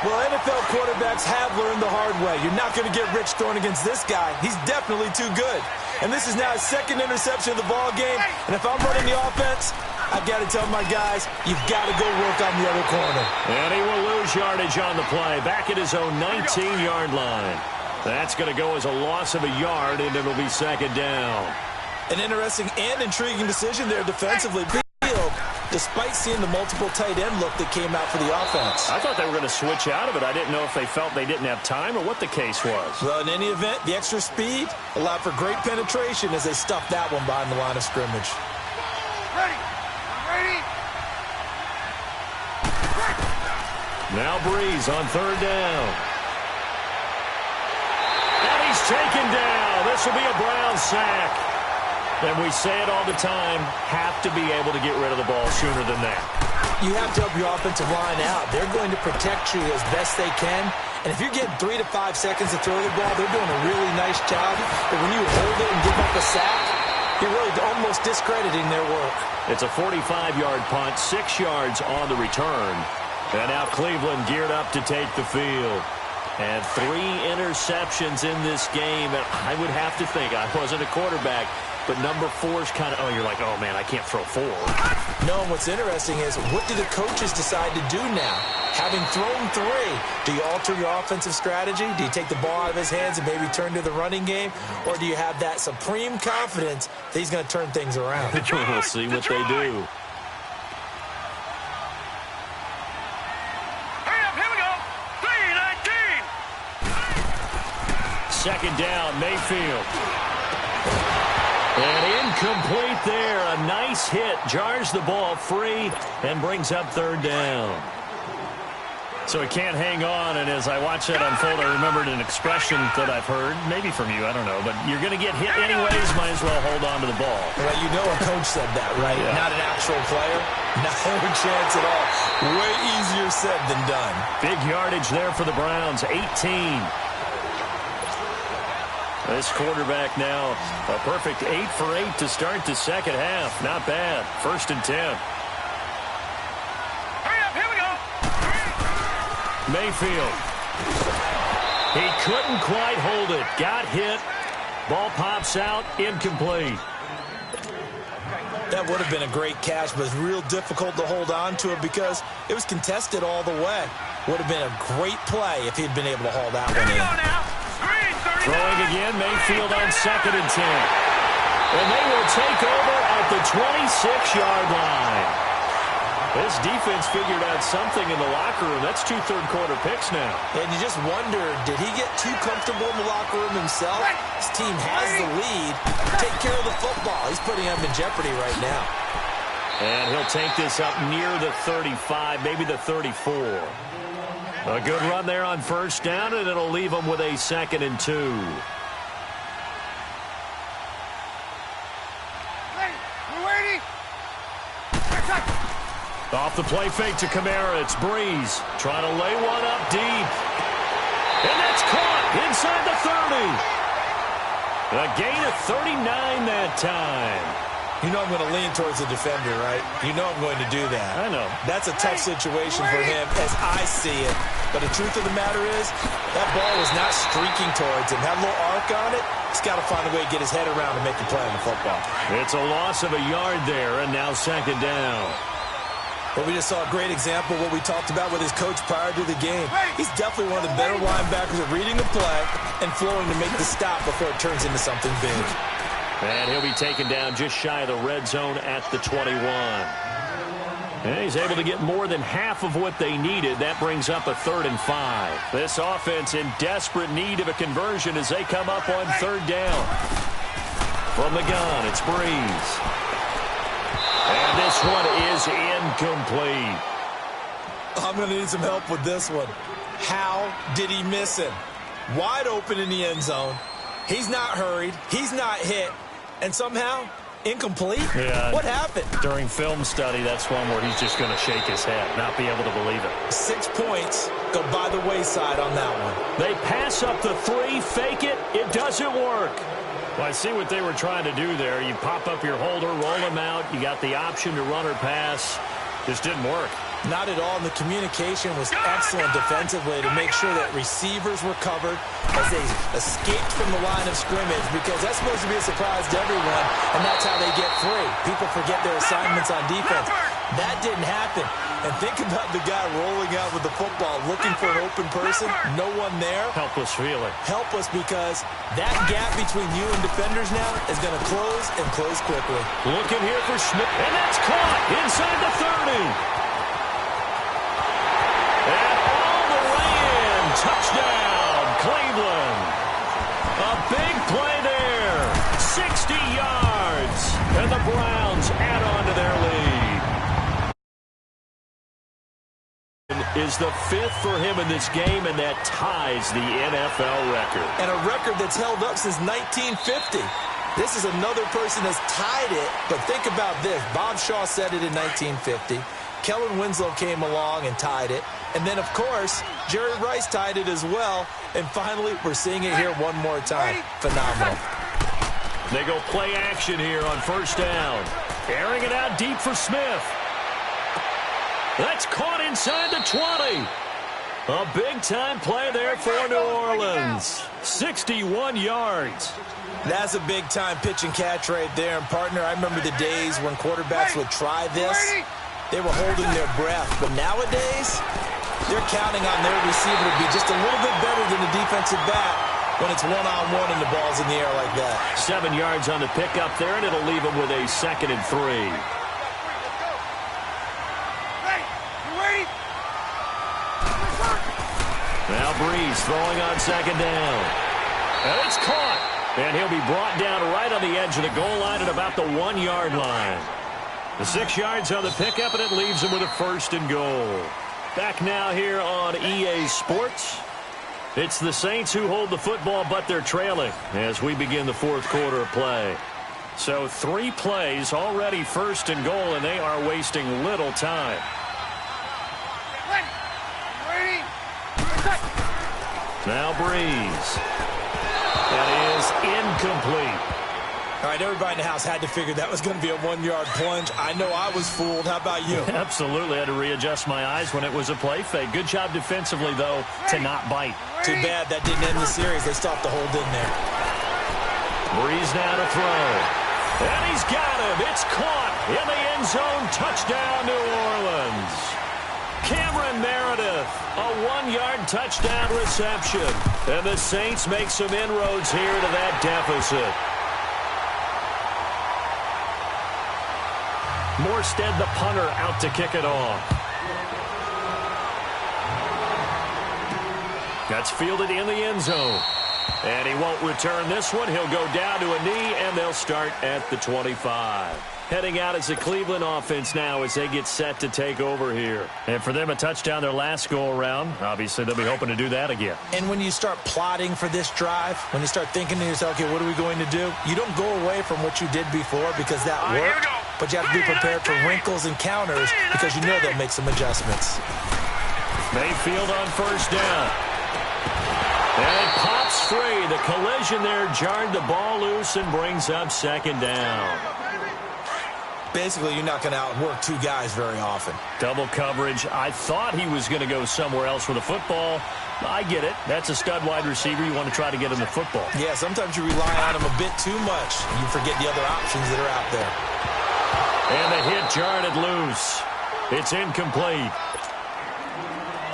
Speaker 5: Well, NFL quarterbacks have learned the hard way. You're not going to get rich throwing against this guy. He's definitely too good. And this is now his 2nd interception of the ball game. And if I'm running the offense, I've got to tell my guys, you've got to go work on the other corner.
Speaker 4: And he will lose yardage on the play, back at his own 19-yard line. That's going to go as a loss of a yard, and it'll be 2nd down.
Speaker 5: An interesting and intriguing decision there defensively. Despite seeing the multiple tight end look that came out for the offense.
Speaker 4: I thought they were going to switch out of it. I didn't know if they felt they didn't have time or what the case was.
Speaker 5: Well, in any event, the extra speed allowed for great penetration as they stuffed that one behind the line of scrimmage.
Speaker 2: Ready!
Speaker 4: Now Breeze on 3rd down. And he's taken down. This will be a Brown sack. And we say it all the time, have to be able to get rid of the ball sooner than that.
Speaker 5: You have to help your offensive line out. They're going to protect you as best they can. And if you're getting 3 to 5 seconds to throw the ball, they're doing a really nice job. But when you hold it and give up a sack, you're really almost discrediting their work.
Speaker 4: It's a 45-yard punt, 6 yards on the return. And now Cleveland geared up to take the field. And 3 interceptions in this game. And I would have to think, I wasn't a quarterback, but number 4 is kind of, oh, you're like, oh, man, I can't throw 4.
Speaker 5: No, and what's interesting is, what do the coaches decide to do now? Having thrown 3, do you alter your offensive strategy? Do you take the ball out of his hands and maybe turn to the running game? Or do you have that supreme confidence that he's going to turn things around?
Speaker 4: We'll see what they do.
Speaker 2: Here we go! 3-19!
Speaker 4: 2nd down, Mayfield. And incomplete there. A nice hit. Jars the ball free and brings up 3rd down. So he can't hang on, and as I watch that unfold, I remembered an expression that I've heard, maybe from you, I don't know, but you're going to get hit anyways, might as well hold on to the ball.
Speaker 5: Well, you know a coach said that, right?
Speaker 4: Yeah.
Speaker 5: Not an actual player. No chance at all. Way easier said than done.
Speaker 4: Big yardage there for the Browns, 18. This quarterback now, a perfect 8 for 8 to start the second half. Not bad. 1st and 10.
Speaker 2: Here we go!
Speaker 4: Mayfield. He couldn't quite hold it. Got hit. Ball pops out. Incomplete.
Speaker 5: That would have been a great catch, but it's real difficult to hold on to it because it was contested all the way. Would have been a great play if he'd been able to haul that one in.
Speaker 4: Throwing again, Mayfield on 2nd and 10. And they will take over at the 26-yard line. This defense figured out something in the locker room. That's 2 third-quarter picks now.
Speaker 5: And you just wonder, did he get too comfortable in the locker room himself? His team has the lead. Take care of the football. He's putting them in jeopardy right now.
Speaker 4: And he'll take this up near the 35, maybe the 34. A good run there on 1st down, and it'll leave them with a 2nd and 2.
Speaker 2: We're ready.
Speaker 4: Off the play fake to Kamara. It's Breeze trying to lay one up deep. And that's caught inside the 30. A gain of 39 that time.
Speaker 5: You know I'm going to lean towards the defender, right? You know I'm going to do that.
Speaker 4: I know.
Speaker 5: That's a tough situation for him as I see it. But the truth of the matter is, that ball was not streaking towards him. Had a little arc on it. He's got to find a way to get his head around and make a play on the football.
Speaker 4: It's a loss of a yard there, and now second down.
Speaker 5: But we just saw a great example of what we talked about with his coach prior to the game. He's definitely one of the better linebackers at reading the play and flowing to make the stop before it turns into something big.
Speaker 4: And he'll be taken down just shy of the red zone at the 21. And he's able to get more than half of what they needed. That brings up a 3rd and 5. This offense in desperate need of a conversion as they come up on 3rd down. From the gun, it's Breeze. And this one is incomplete.
Speaker 5: I'm going to need some help with this one. How did he miss him? Wide open in the end zone. He's not hurried. He's not hit. And somehow, incomplete?
Speaker 4: Yeah.
Speaker 5: What happened?
Speaker 4: During film study, that's one where he's just going to shake his head, not be able to believe it.
Speaker 5: 6 points go by the wayside on that one.
Speaker 4: They pass up the 3, fake it. It doesn't work. Well, I see what they were trying to do there. You pop up your holder, roll him out. You got the option to run or pass. Just didn't work.
Speaker 5: Not at all, and the communication was excellent defensively to make sure that receivers were covered as they escaped from the line of scrimmage, because that's supposed to be a surprise to everyone, and that's how they get free. People forget their assignments on defense. That didn't happen. And think about the guy rolling out with the football, looking for an open person, no one there.
Speaker 4: Helpless feeling.
Speaker 5: Helpless, because that gap between you and defenders now is going to close and close quickly.
Speaker 4: Looking here for Smith, and that's caught inside the 30. And all the way in. Touchdown, Cleveland. A big play there. 60 yards. And the Browns add on to their lead. Is the 5th for him in this game, and that ties the NFL record.
Speaker 5: And a record that's held up since 1950. This is another person that's tied it, but think about this. Bob Shaw said it in 1950. Kellen Winslow came along and tied it. And then, of course, Jerry Rice tied it as well. And finally, we're seeing it here one more time. Phenomenal.
Speaker 4: They go play action here on 1st down. Airing it out deep for Smith. That's caught inside the 20. A big-time play there for New Orleans. 61 yards.
Speaker 5: That's a big-time pitch and catch right there. And, partner, I remember the days when quarterbacks would try this. They were holding their breath. But nowadays, they're counting on their receiver to be just a little bit better than the defensive back when it's one-on-one and the ball's in the air like that.
Speaker 4: 7 yards on the pickup there, and it'll leave them with a 2nd and 3. Now Breeze throwing on 2nd down. And it's caught. And he'll be brought down right on the edge of the goal line at about the 1-yard line. The 6 yards on the pickup, and it leaves him with a 1st and goal. Back now here on EA Sports. It's the Saints who hold the football, but they're trailing as we begin the 4th quarter of play. So 3 plays, already 1st and goal, and they are wasting little time. Now Breeze. That is incomplete.
Speaker 5: All right, everybody in the house had to figure that was going to be a 1-yard plunge. I know I was fooled. How about you?
Speaker 4: Absolutely. I had to readjust my eyes when it was a play fake. Good job defensively, though, to not bite.
Speaker 5: Too bad that didn't end the series. They stopped the hold in there.
Speaker 4: Breeze now to throw. And he's got him. It's caught in the end zone. Touchdown, New Orleans. Cameron Meredith, a 1-yard touchdown reception. And the Saints make some inroads here to that deficit. Morstead, the punter, out to kick it off. That's fielded in the end zone. And he won't return this one. He'll go down to a knee, and they'll start at the 25. Heading out as the Cleveland offense now as they get set to take over here. And for them, a touchdown their last go-around. Obviously, they'll be hoping to do that again.
Speaker 5: And when you start plotting for this drive, when you start thinking to yourself, okay, what are we going to do? You don't go away from what you did before because that worked. but you have to be prepared for wrinkles and counters because you know they'll make some adjustments.
Speaker 4: Mayfield on first down. And it pops free. The collision there jarred the ball loose and brings up second down.
Speaker 5: Basically, you're not going to outwork two guys very often.
Speaker 4: Double coverage. I thought he was going to go somewhere else with the football. I get it. That's a stud wide receiver. You want to try to get him the football.
Speaker 5: Yeah, sometimes you rely on him a bit too much. You forget the other options that are out there.
Speaker 4: And the hit jarred it loose. It's incomplete.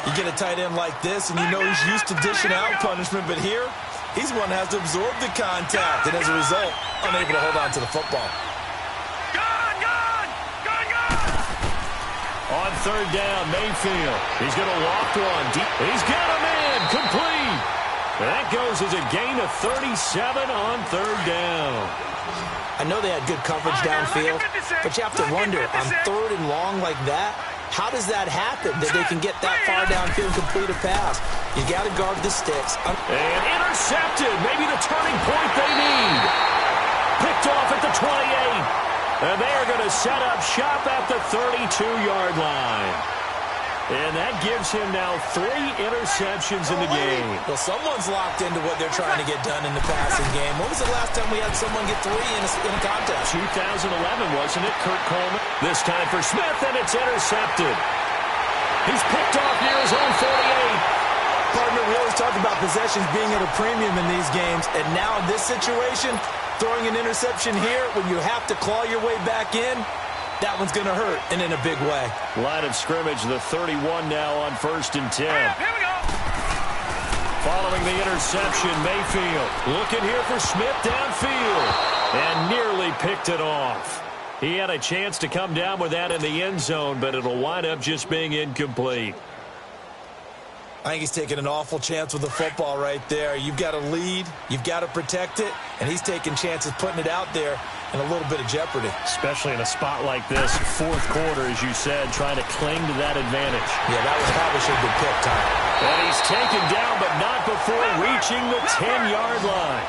Speaker 5: You get a tight end like this, and you know he's used to dishing out punishment, but here, he's one that has to absorb the contact, and as a result, unable to hold on to the football.
Speaker 4: On third down, Mayfield. He's going to walk one deep. He's got a man complete. That goes as a gain of 37 on third down.
Speaker 5: I know they had good coverage downfield, but you have to wonder, on third and long like that, how does that happen, that they can get that far downfield and complete a pass? You got to guard the sticks.
Speaker 4: And intercepted. Maybe the turning point they need. Picked off at the 28. And they are going to set up shop at the 32-yard line. And that gives him now 3 interceptions in the game.
Speaker 5: Well, someone's locked into what they're trying to get done in the passing game. When was the last time we had someone get 3 in a contest?
Speaker 4: 2011, wasn't it, Kurt Coleman? This time for Smith, and it's intercepted. He's picked off near his own 48.
Speaker 5: Partner, we always talk about possessions being at a premium in these games, and now in this situation, throwing an interception here when you have to claw your way back in, that one's going to hurt, and in a big way. Line of scrimmage, the 31 now on 1st and 10.
Speaker 2: Here we go.
Speaker 4: Following the interception, Mayfield looking here for Smith downfield, and nearly picked it off. He had a chance to come down with that in the end zone, but it'll wind up just being incomplete.
Speaker 5: I think he's taking an awful chance with the football right there. You've got to lead, you've got to protect it, and he's taking chances putting it out there in a little bit of jeopardy.
Speaker 4: Especially in a spot like this, 4th quarter, as you said, trying to cling to that advantage.
Speaker 5: Yeah, that was probably should have been picked, Tom.
Speaker 4: And he's taken down, but not before reaching the 10-yard line.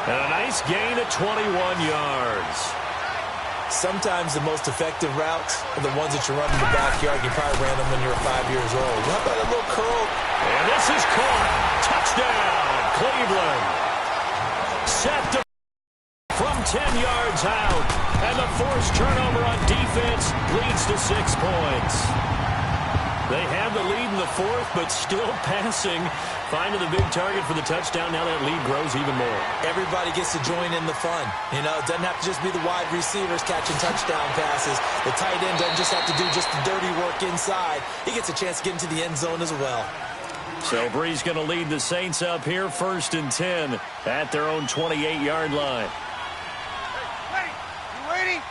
Speaker 4: And a nice gain of 21 yards.
Speaker 5: Sometimes the most effective routes are the ones that you run in the backyard. You probably ran them when you were 5 years old. How about a little curl?
Speaker 4: And this is caught. Touchdown, Cleveland. Set to from 10 yards out. And the forced turnover on defense leads to 6 points. They have the lead in the 4th, but still passing. Finding the big target for the touchdown. Now that lead grows even more.
Speaker 5: Everybody gets to join in the fun. You know, it doesn't have to just be the wide receivers catching touchdown passes. The tight end doesn't just have to do just the dirty work inside. He gets a chance to get into the end zone as well.
Speaker 4: So Brees going to lead the Saints up here, 1st and 10 at their own 28-yard line.
Speaker 2: Hey, you waiting?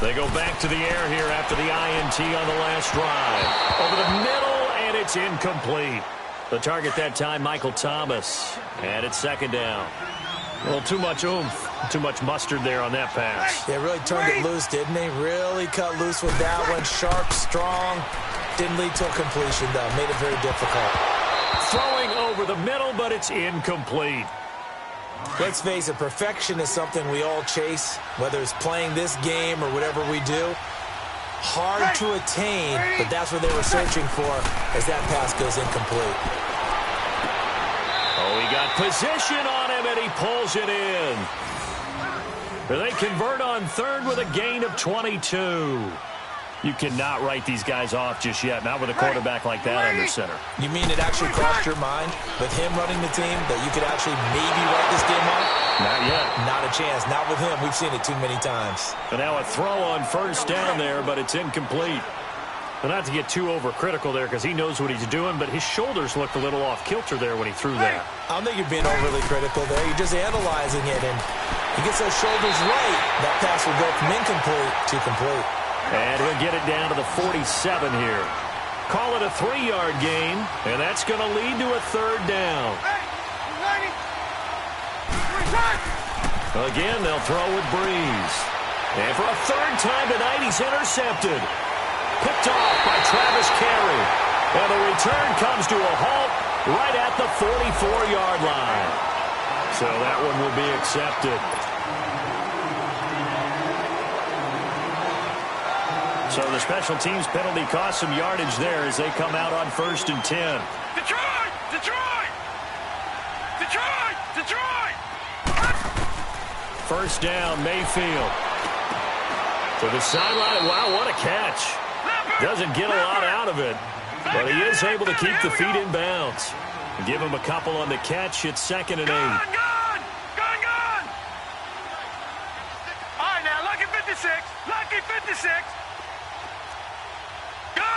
Speaker 4: They go back to the air here after the INT on the last drive. Over the middle, and it's incomplete. The target that time, Michael Thomas. And it's 2nd down. A little too much oomph, too much mustard there on that pass.
Speaker 5: They really turned it loose, didn't they? Really cut loose with that one. Sharp, strong. Didn't lead to a completion, though. Made it very difficult.
Speaker 4: Throwing over the middle, but it's incomplete.
Speaker 5: Let's face it, perfection is something we all chase, whether it's playing this game or whatever we do. Hard to attain, but that's what they were searching for as that pass goes incomplete.
Speaker 4: Oh, he got position on him, and he pulls it in. They convert on 3rd with a gain of 22. You cannot write these guys off just yet, not with a quarterback like that under center.
Speaker 5: You mean it actually crossed your mind with him running the team that you could actually maybe write this game off?
Speaker 4: Not yet.
Speaker 5: Not a chance. Not with him. We've seen it too many times.
Speaker 4: But now a throw on 1st down there, but it's incomplete. But not to get too overcritical there because he knows what he's doing, but his shoulders looked a little off kilter there when he threw that.
Speaker 5: I don't think you're being overly critical there. You're just analyzing it, and he gets those shoulders right. That pass will go from incomplete to complete.
Speaker 4: And he'll get it down to the 47 here. Call it a 3-yard gain, and that's going to lead to a 3rd down. Again, they'll throw with Brees. And for a 3rd time tonight, he's intercepted. Picked off by Travis Carey. And the return comes to a halt right at the 44-yard line. So that one will be accepted. So the special teams penalty cost some yardage there as they come out on 1st and 10.
Speaker 2: Detroit! Detroit! Detroit! Detroit!
Speaker 4: First down, Mayfield. To the sideline. Wow, what a catch. Doesn't get a lot out of it, but he is able to keep the feet in bounds. Give him a couple on the catch. It's 2nd and 8.
Speaker 2: Gone! All right, now, lucky 56. Lucky 56. Gone!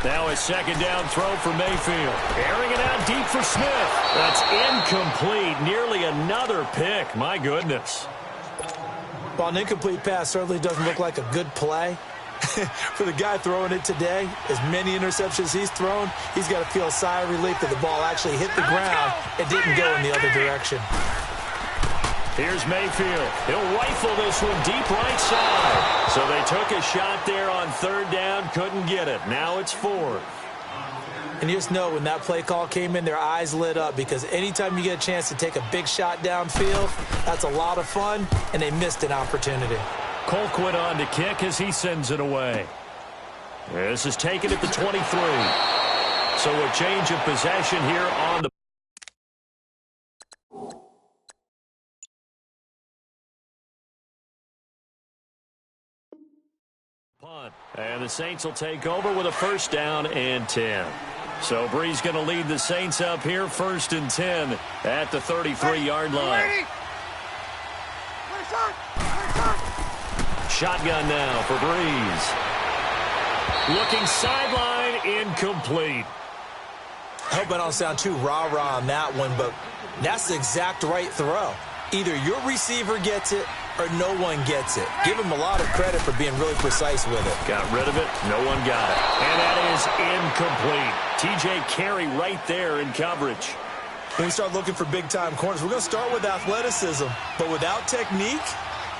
Speaker 4: Now a 2nd down throw for Mayfield. Airing it out deep for Smith. That's incomplete. Nearly another pick. My goodness.
Speaker 5: Well, an incomplete pass certainly doesn't look like a good play. For the guy throwing it today, as many interceptions he's thrown, he's got to feel a sigh of relief that the ball actually hit the ground and didn't go in the other direction.
Speaker 4: Here's Mayfield. He'll rifle this one deep right side. So they took a shot there on 3rd down, couldn't get it. Now it's 4th.
Speaker 5: And you just know when that play call came in, their eyes lit up, because anytime you get a chance to take a big shot downfield, that's a lot of fun, and they missed an opportunity.
Speaker 4: Colquitt on to kick as he sends it away. This is taken at the 23. So a change of possession here on the punt. And the Saints will take over with a 1st down and 10. So Brees going to lead the Saints up here, 1st and 10 at the 33-yard line. Shotgun now for Brees. Looking sideline, incomplete.
Speaker 5: I hope I don't sound too rah-rah on that one, but that's the exact right throw. Either your receiver gets it or no one gets it. Give him a lot of credit for being really precise with it.
Speaker 4: Got rid of it. No one got it. And that is incomplete. TJ Carey right there in coverage.
Speaker 5: When we start looking for big-time corners, we're going to start with athleticism, but without technique,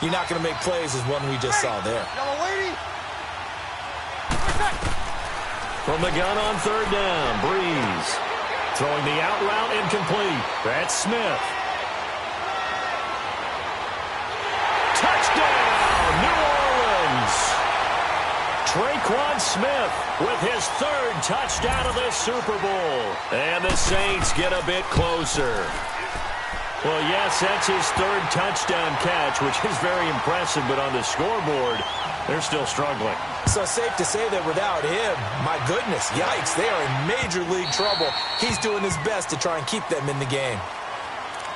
Speaker 5: you're not going to make plays as one we just saw there.
Speaker 4: From the gun on 3rd down, Brees. Throwing the out route, incomplete. That's Smith. Touchdown, New Orleans. Tre'Quan Smith with his 3rd touchdown of this Super Bowl. And the Saints get a bit closer. Well, yes, that's his 3rd touchdown catch, which is very impressive, but on the scoreboard, they're still struggling.
Speaker 5: So safe to say that without him, my goodness, yikes, they are in major league trouble. He's doing his best to try and keep them in the game.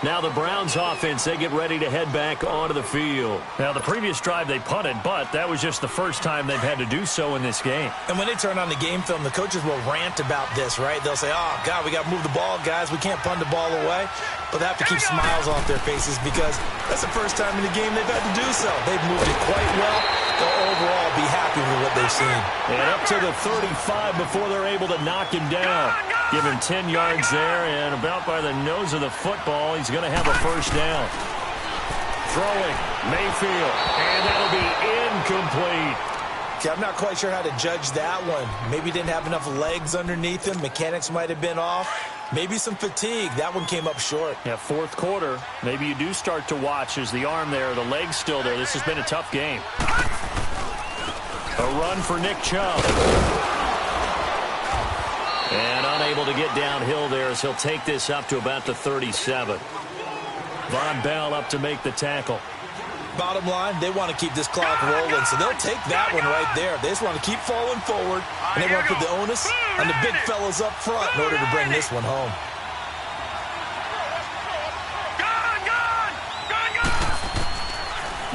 Speaker 4: Now the Browns offense, they get ready to head back onto the field. Now the previous drive they punted, but that was just the first time they've had to do so in this game.
Speaker 5: And when they turn on the game film, the coaches will rant about this, right? They'll say, oh, God, we got to move the ball, guys. We can't punt the ball away. But they have to keep smiles off their faces because that's the first time in the game they've had to do so. They've moved it quite well. They'll overall be happy with what they've seen.
Speaker 4: And up to the 35 before they're able to knock him down. Give him 10 yards there, and about by the nose of the football, he's going to have a 1st down. Throwing, Mayfield, and that'll be incomplete.
Speaker 5: Okay, I'm not quite sure how to judge that one. Maybe didn't have enough legs underneath him. Mechanics might have been off. Maybe some fatigue. That one came up short.
Speaker 4: Yeah, 4th quarter. Maybe you do start to watch as the arm there, the leg's still there. This has been a tough game. A run for Nick Chubb. And unable to get downhill there as he'll take this up to about the 37. Von Bell up to make the tackle.
Speaker 5: Bottom line, they want to keep this clock rolling, so they'll take that one right there. They just want to keep falling forward, and they want to put the onus on the big fellas up front in order to bring this one home.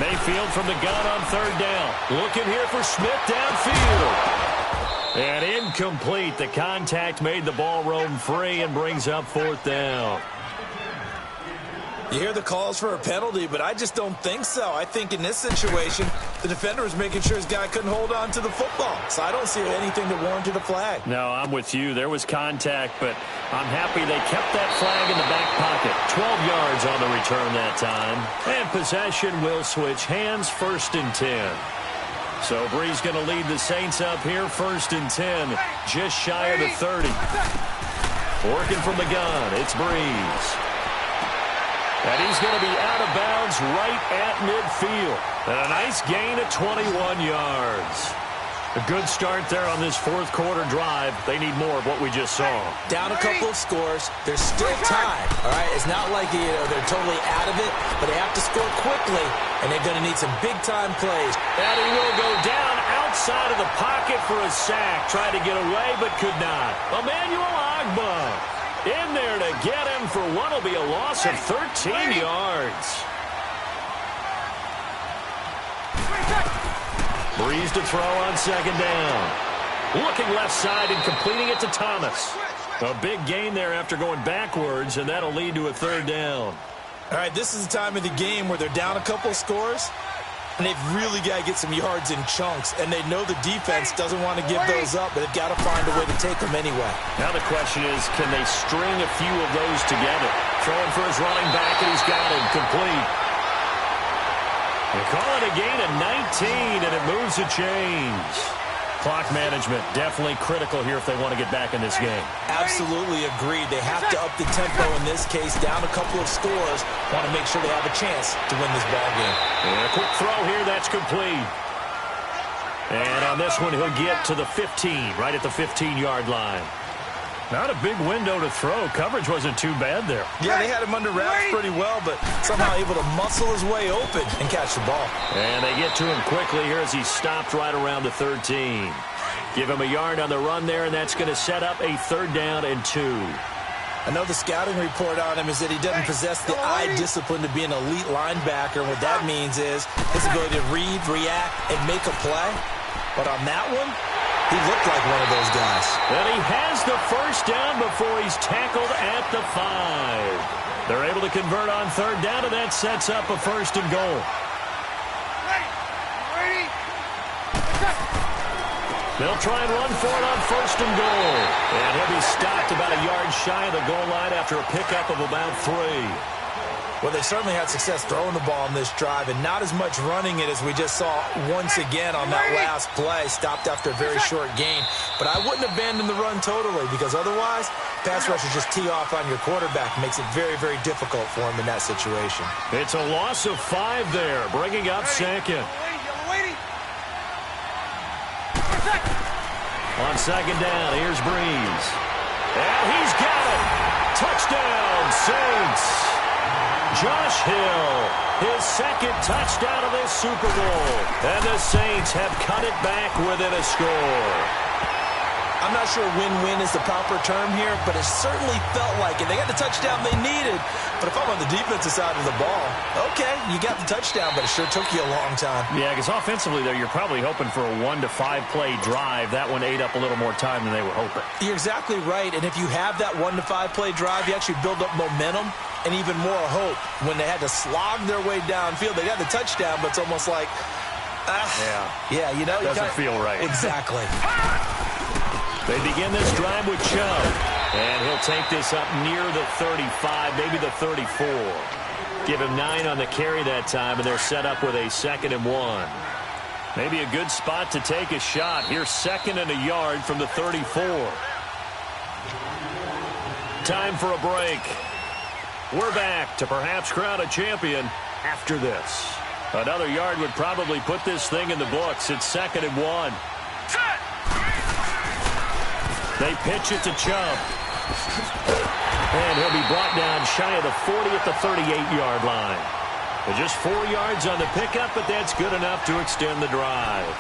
Speaker 4: Mayfield from the gun on 3rd down. Looking here for Smith downfield. And incomplete. The contact made the ball roam free and brings up 4th down.
Speaker 5: You hear the calls for a penalty, but I just don't think so. I think in this situation, the defender was making sure his guy couldn't hold on to the football. So I don't see anything that warranted a flag.
Speaker 4: No, I'm with you. There was contact, but I'm happy they kept that flag in the back pocket. 12 yards on the return that time. And possession will switch hands, 1st and 10. So Brees going to lead the Saints up here, 1st and 10, just shy of the 30. Working from the gun, it's Brees. And he's going to be out of bounds right at midfield. And a nice gain of 21 yards. A good start there on this fourth quarter drive. They need more of what we just saw.
Speaker 5: Down a couple of scores. There's still time, all right? It's not like they're totally out of it, but they have to score quickly, and they're going to need some big-time plays.
Speaker 4: And he will go down outside of the pocket for a sack. Tried to get away, but could not. Emmanuel Ogbah in there to get him for what will be a loss of 13 yards. Breeze to throw on second down. Looking left side and completing it to Thomas. A big gain there after going backwards, and that'll lead to a third down.
Speaker 5: All right, this is the time of the game where they're down a couple of scores, and they've really got to get some yards in chunks, and they know the defense doesn't want to give those up, but they've got to find a way to take them anyway.
Speaker 4: Now the question is, can they string a few of those together? Throwing for his running back, and he's got him complete. They call it a gain of 19, and it moves the chains. Clock management definitely critical here if they want to get back in this game.
Speaker 5: Absolutely agreed. They have to up the tempo in this case, down a couple of scores. Want to make sure they have a chance to win this ball game.
Speaker 4: And a quick throw here, that's complete. And on this one, he'll get to the 15, right at the 15-yard line. Not a big window to throw. Coverage wasn't too bad there.
Speaker 5: Yeah, they had him under wraps pretty well, but somehow able to muscle his way open and catch the ball.
Speaker 4: And they get to him quickly here as he stopped right around the 13. Give him a yard on the run there, and that's going to set up a third down and 2.
Speaker 5: I know the scouting report on him is that he doesn't possess the eye discipline to be an elite linebacker. And what that means is his ability to read, react, and make a play. But on that one, he looked like one of those guys.
Speaker 4: And he has the first down before he's tackled at the 5. They're able to convert on third down, and that sets up a first and goal. They'll try and run for it on first and goal. And he'll be stopped about a yard shy of the goal line after a pickup of about 3.
Speaker 5: Well, they certainly had success throwing the ball in this drive, and not as much running it as we just saw once again on that last play. Stopped after a very short gain. But I wouldn't abandon the run totally, because otherwise, pass rushers just tee off on your quarterback. Makes it very, very difficult for him in that situation.
Speaker 4: It's a loss of 5 there, bringing up second. On second down, here's Breeze. And he's got it. Touchdown, Saints. Josh Hill, his second touchdown of this Super Bowl. And the Saints have cut it back within a score.
Speaker 5: I'm not sure win-win is the proper term here, but it certainly felt like it. They got the touchdown they needed. But if I'm on the defensive side of the ball, okay, you got the touchdown, but it sure took you a long time.
Speaker 4: Yeah, because offensively, though, you're probably hoping for a 1 to 5 play drive. That one ate up a little more time than they were hoping.
Speaker 5: You're exactly right. And if you have that 1 to 5 play drive, you actually build up momentum and even more hope. When they had to slog their way downfield, they got the touchdown, but it's almost like, yeah, you know.
Speaker 4: Doesn't feel right.
Speaker 5: Exactly.
Speaker 4: They begin this drive with Chubb. And he'll take this up near the 35, maybe the 34. Give him 9 on the carry that time, and they're set up with a 2nd and 1. Maybe a good spot to take a shot. Here's 2nd and a yard from the 34. Time for a break. We're back to perhaps crown a champion after this. Another yard would probably put this thing in the books. It's 2nd and 1. They pitch it to Chubb. And he'll be brought down shy of the 40 at the 38-yard line. Just 4 yards on the pickup, but that's good enough to extend the drive.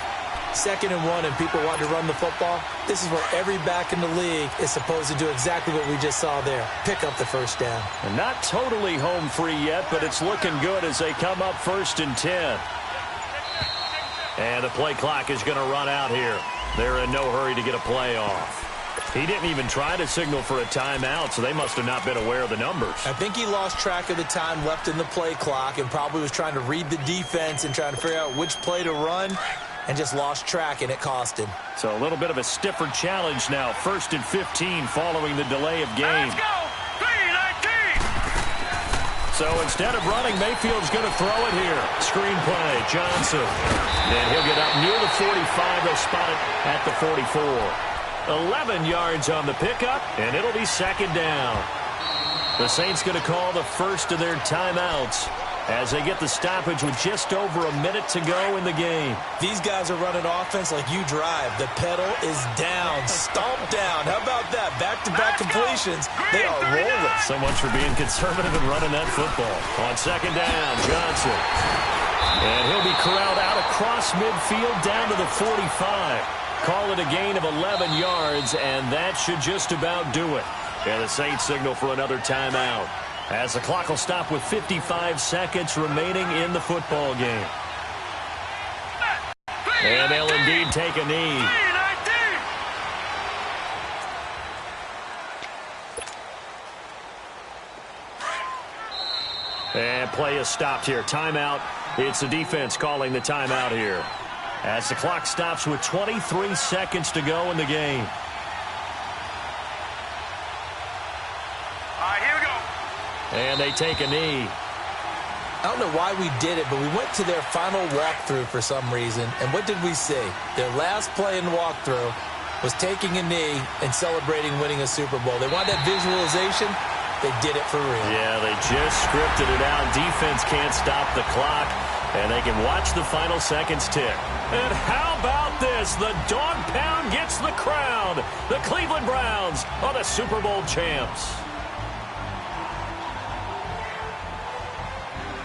Speaker 5: 2nd and 1, and people want to run the football. This is where every back in the league is supposed to do exactly what we just saw there. Pick up the first down.
Speaker 4: And not totally home free yet, but it's looking good as they come up 1st and 10. And the play clock is going to run out here. They're in no hurry to get a play off. He didn't even try to signal for a timeout, so they must have not been aware of the numbers.
Speaker 5: I think he lost track of the time left in the play clock and probably was trying to read the defense and trying to figure out which play to run and just lost track, and it cost him.
Speaker 4: So a little bit of a stiffer challenge now. 1st and 15 following the delay of game.
Speaker 2: Let's go! 3-19!
Speaker 4: So instead of running, Mayfield's going to throw it here. Screen play, Johnson. Then he'll get up near the 45. They'll spot it at the 44. 11 yards on the pickup, and it'll be 2nd down. The Saints going to call the first of their timeouts as they get the stoppage with just over a minute to go in the game.
Speaker 5: These guys are running offense like you drive. The pedal is down, stomped down. How about that? Back-to-back completions. They are rolling.
Speaker 4: So much for being conservative and running that football. On second down, Johnson. And he'll be corralled out across midfield down to the 45. Call it a gain of 11 yards, and that should just about do it. And the Saints signal for another timeout as the clock will stop with 55 seconds remaining in the football game. And they'll indeed take a knee. And play is stopped here. Timeout. It's the defense calling the timeout here as the clock stops with 23 seconds to go in the game. And they take a knee.
Speaker 5: I don't know why we did it, but we went to their final walkthrough for some reason. And what did we see? Their last play in walkthrough was taking a knee and celebrating winning a Super Bowl. They wanted that visualization. They did it for real.
Speaker 4: Yeah, they just scripted it out. Defense can't stop the clock, and they can watch the final seconds tick. And how about this? The dog pound gets the crown. The Cleveland Browns are the Super Bowl champs.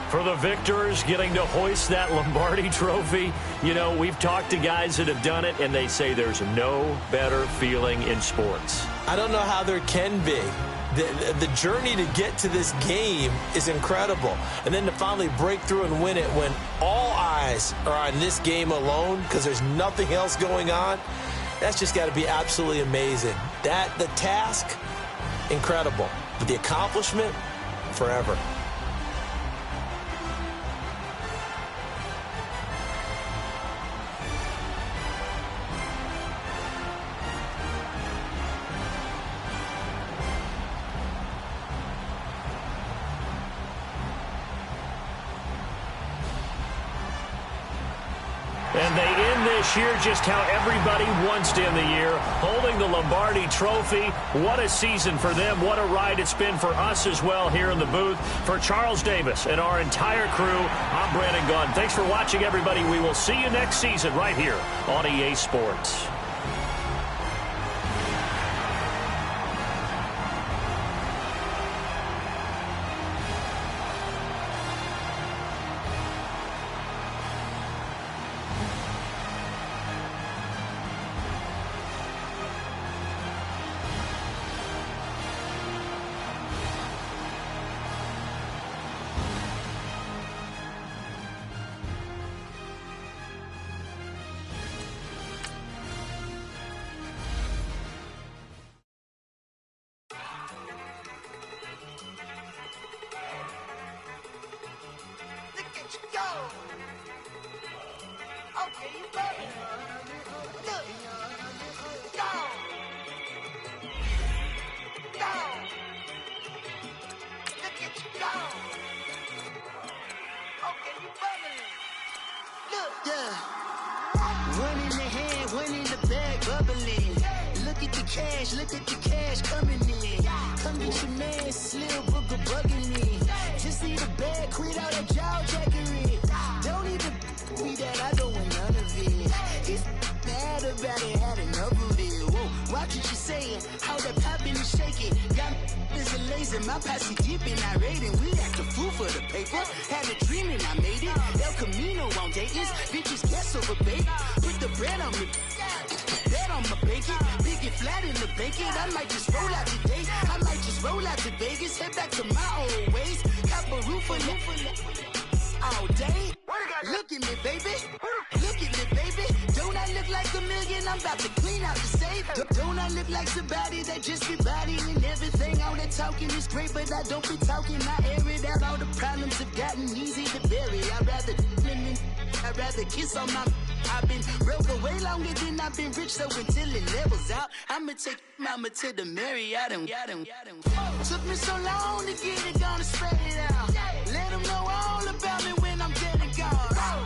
Speaker 4: For the victors getting to hoist that Lombardi trophy, you know, we've talked to guys that have done it, and they say there's no better feeling in sports.
Speaker 5: I don't know how there can be. The journey to get to this game is incredible. And then to finally break through and win it when all eyes are on this game alone because there's nothing else going on, that's just got to be absolutely amazing. The task, incredible. But the accomplishment, forever.
Speaker 4: And they end this year just how everybody wants to end the year, holding the Lombardi trophy. What a season for them. What a ride it's been for us as well here in the booth. For Charles Davis and our entire crew, I'm Brandon Gaudin. Thanks for watching, everybody. We will see you next season right here on EA Sports.
Speaker 6: One in the hand, one in the bag, bubbling. Look at the cash coming in. Come get your man, Slim Booker bugging me. Just see the bag, quit all that jaw jackery. Don't even me that I don't want none of it. He's mad about it, had enough of it. Whoa, watch what you saying, how that poppin' and shaking. Got is a laser, my posse deep and I raiding. We act a fool for the paper. Had a dream and I made it. El Camino on Dayton's, bitches guess over bait. Put the bread on me, bread on my bacon. Big it flat in the bacon. I might just roll out today. I might just roll out to Vegas. Head back to my old ways. Cop a roof all day. Look at me, baby. Look at me, baby. Don't I look like a million? I'm about to clean out the safe. Don't I look like somebody that just be bodying everything? All that talking is great, but I don't be talking. I air it out. All the problems have gotten easy to bury. I'd rather kiss on my. I've been broke away longer than I've been rich, so until it levels out, I'ma take mama to the Marriott and took me so long to get it, gonna spread it out. Let them know all about me when I'm dead and gone.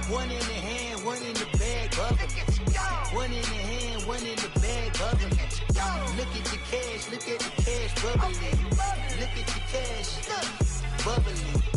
Speaker 6: One in the hand, one in the bag, bubbling. One in the hand, one in the bag, bubbling. Look at the cash, bubbling. Look at the cash, bubbly.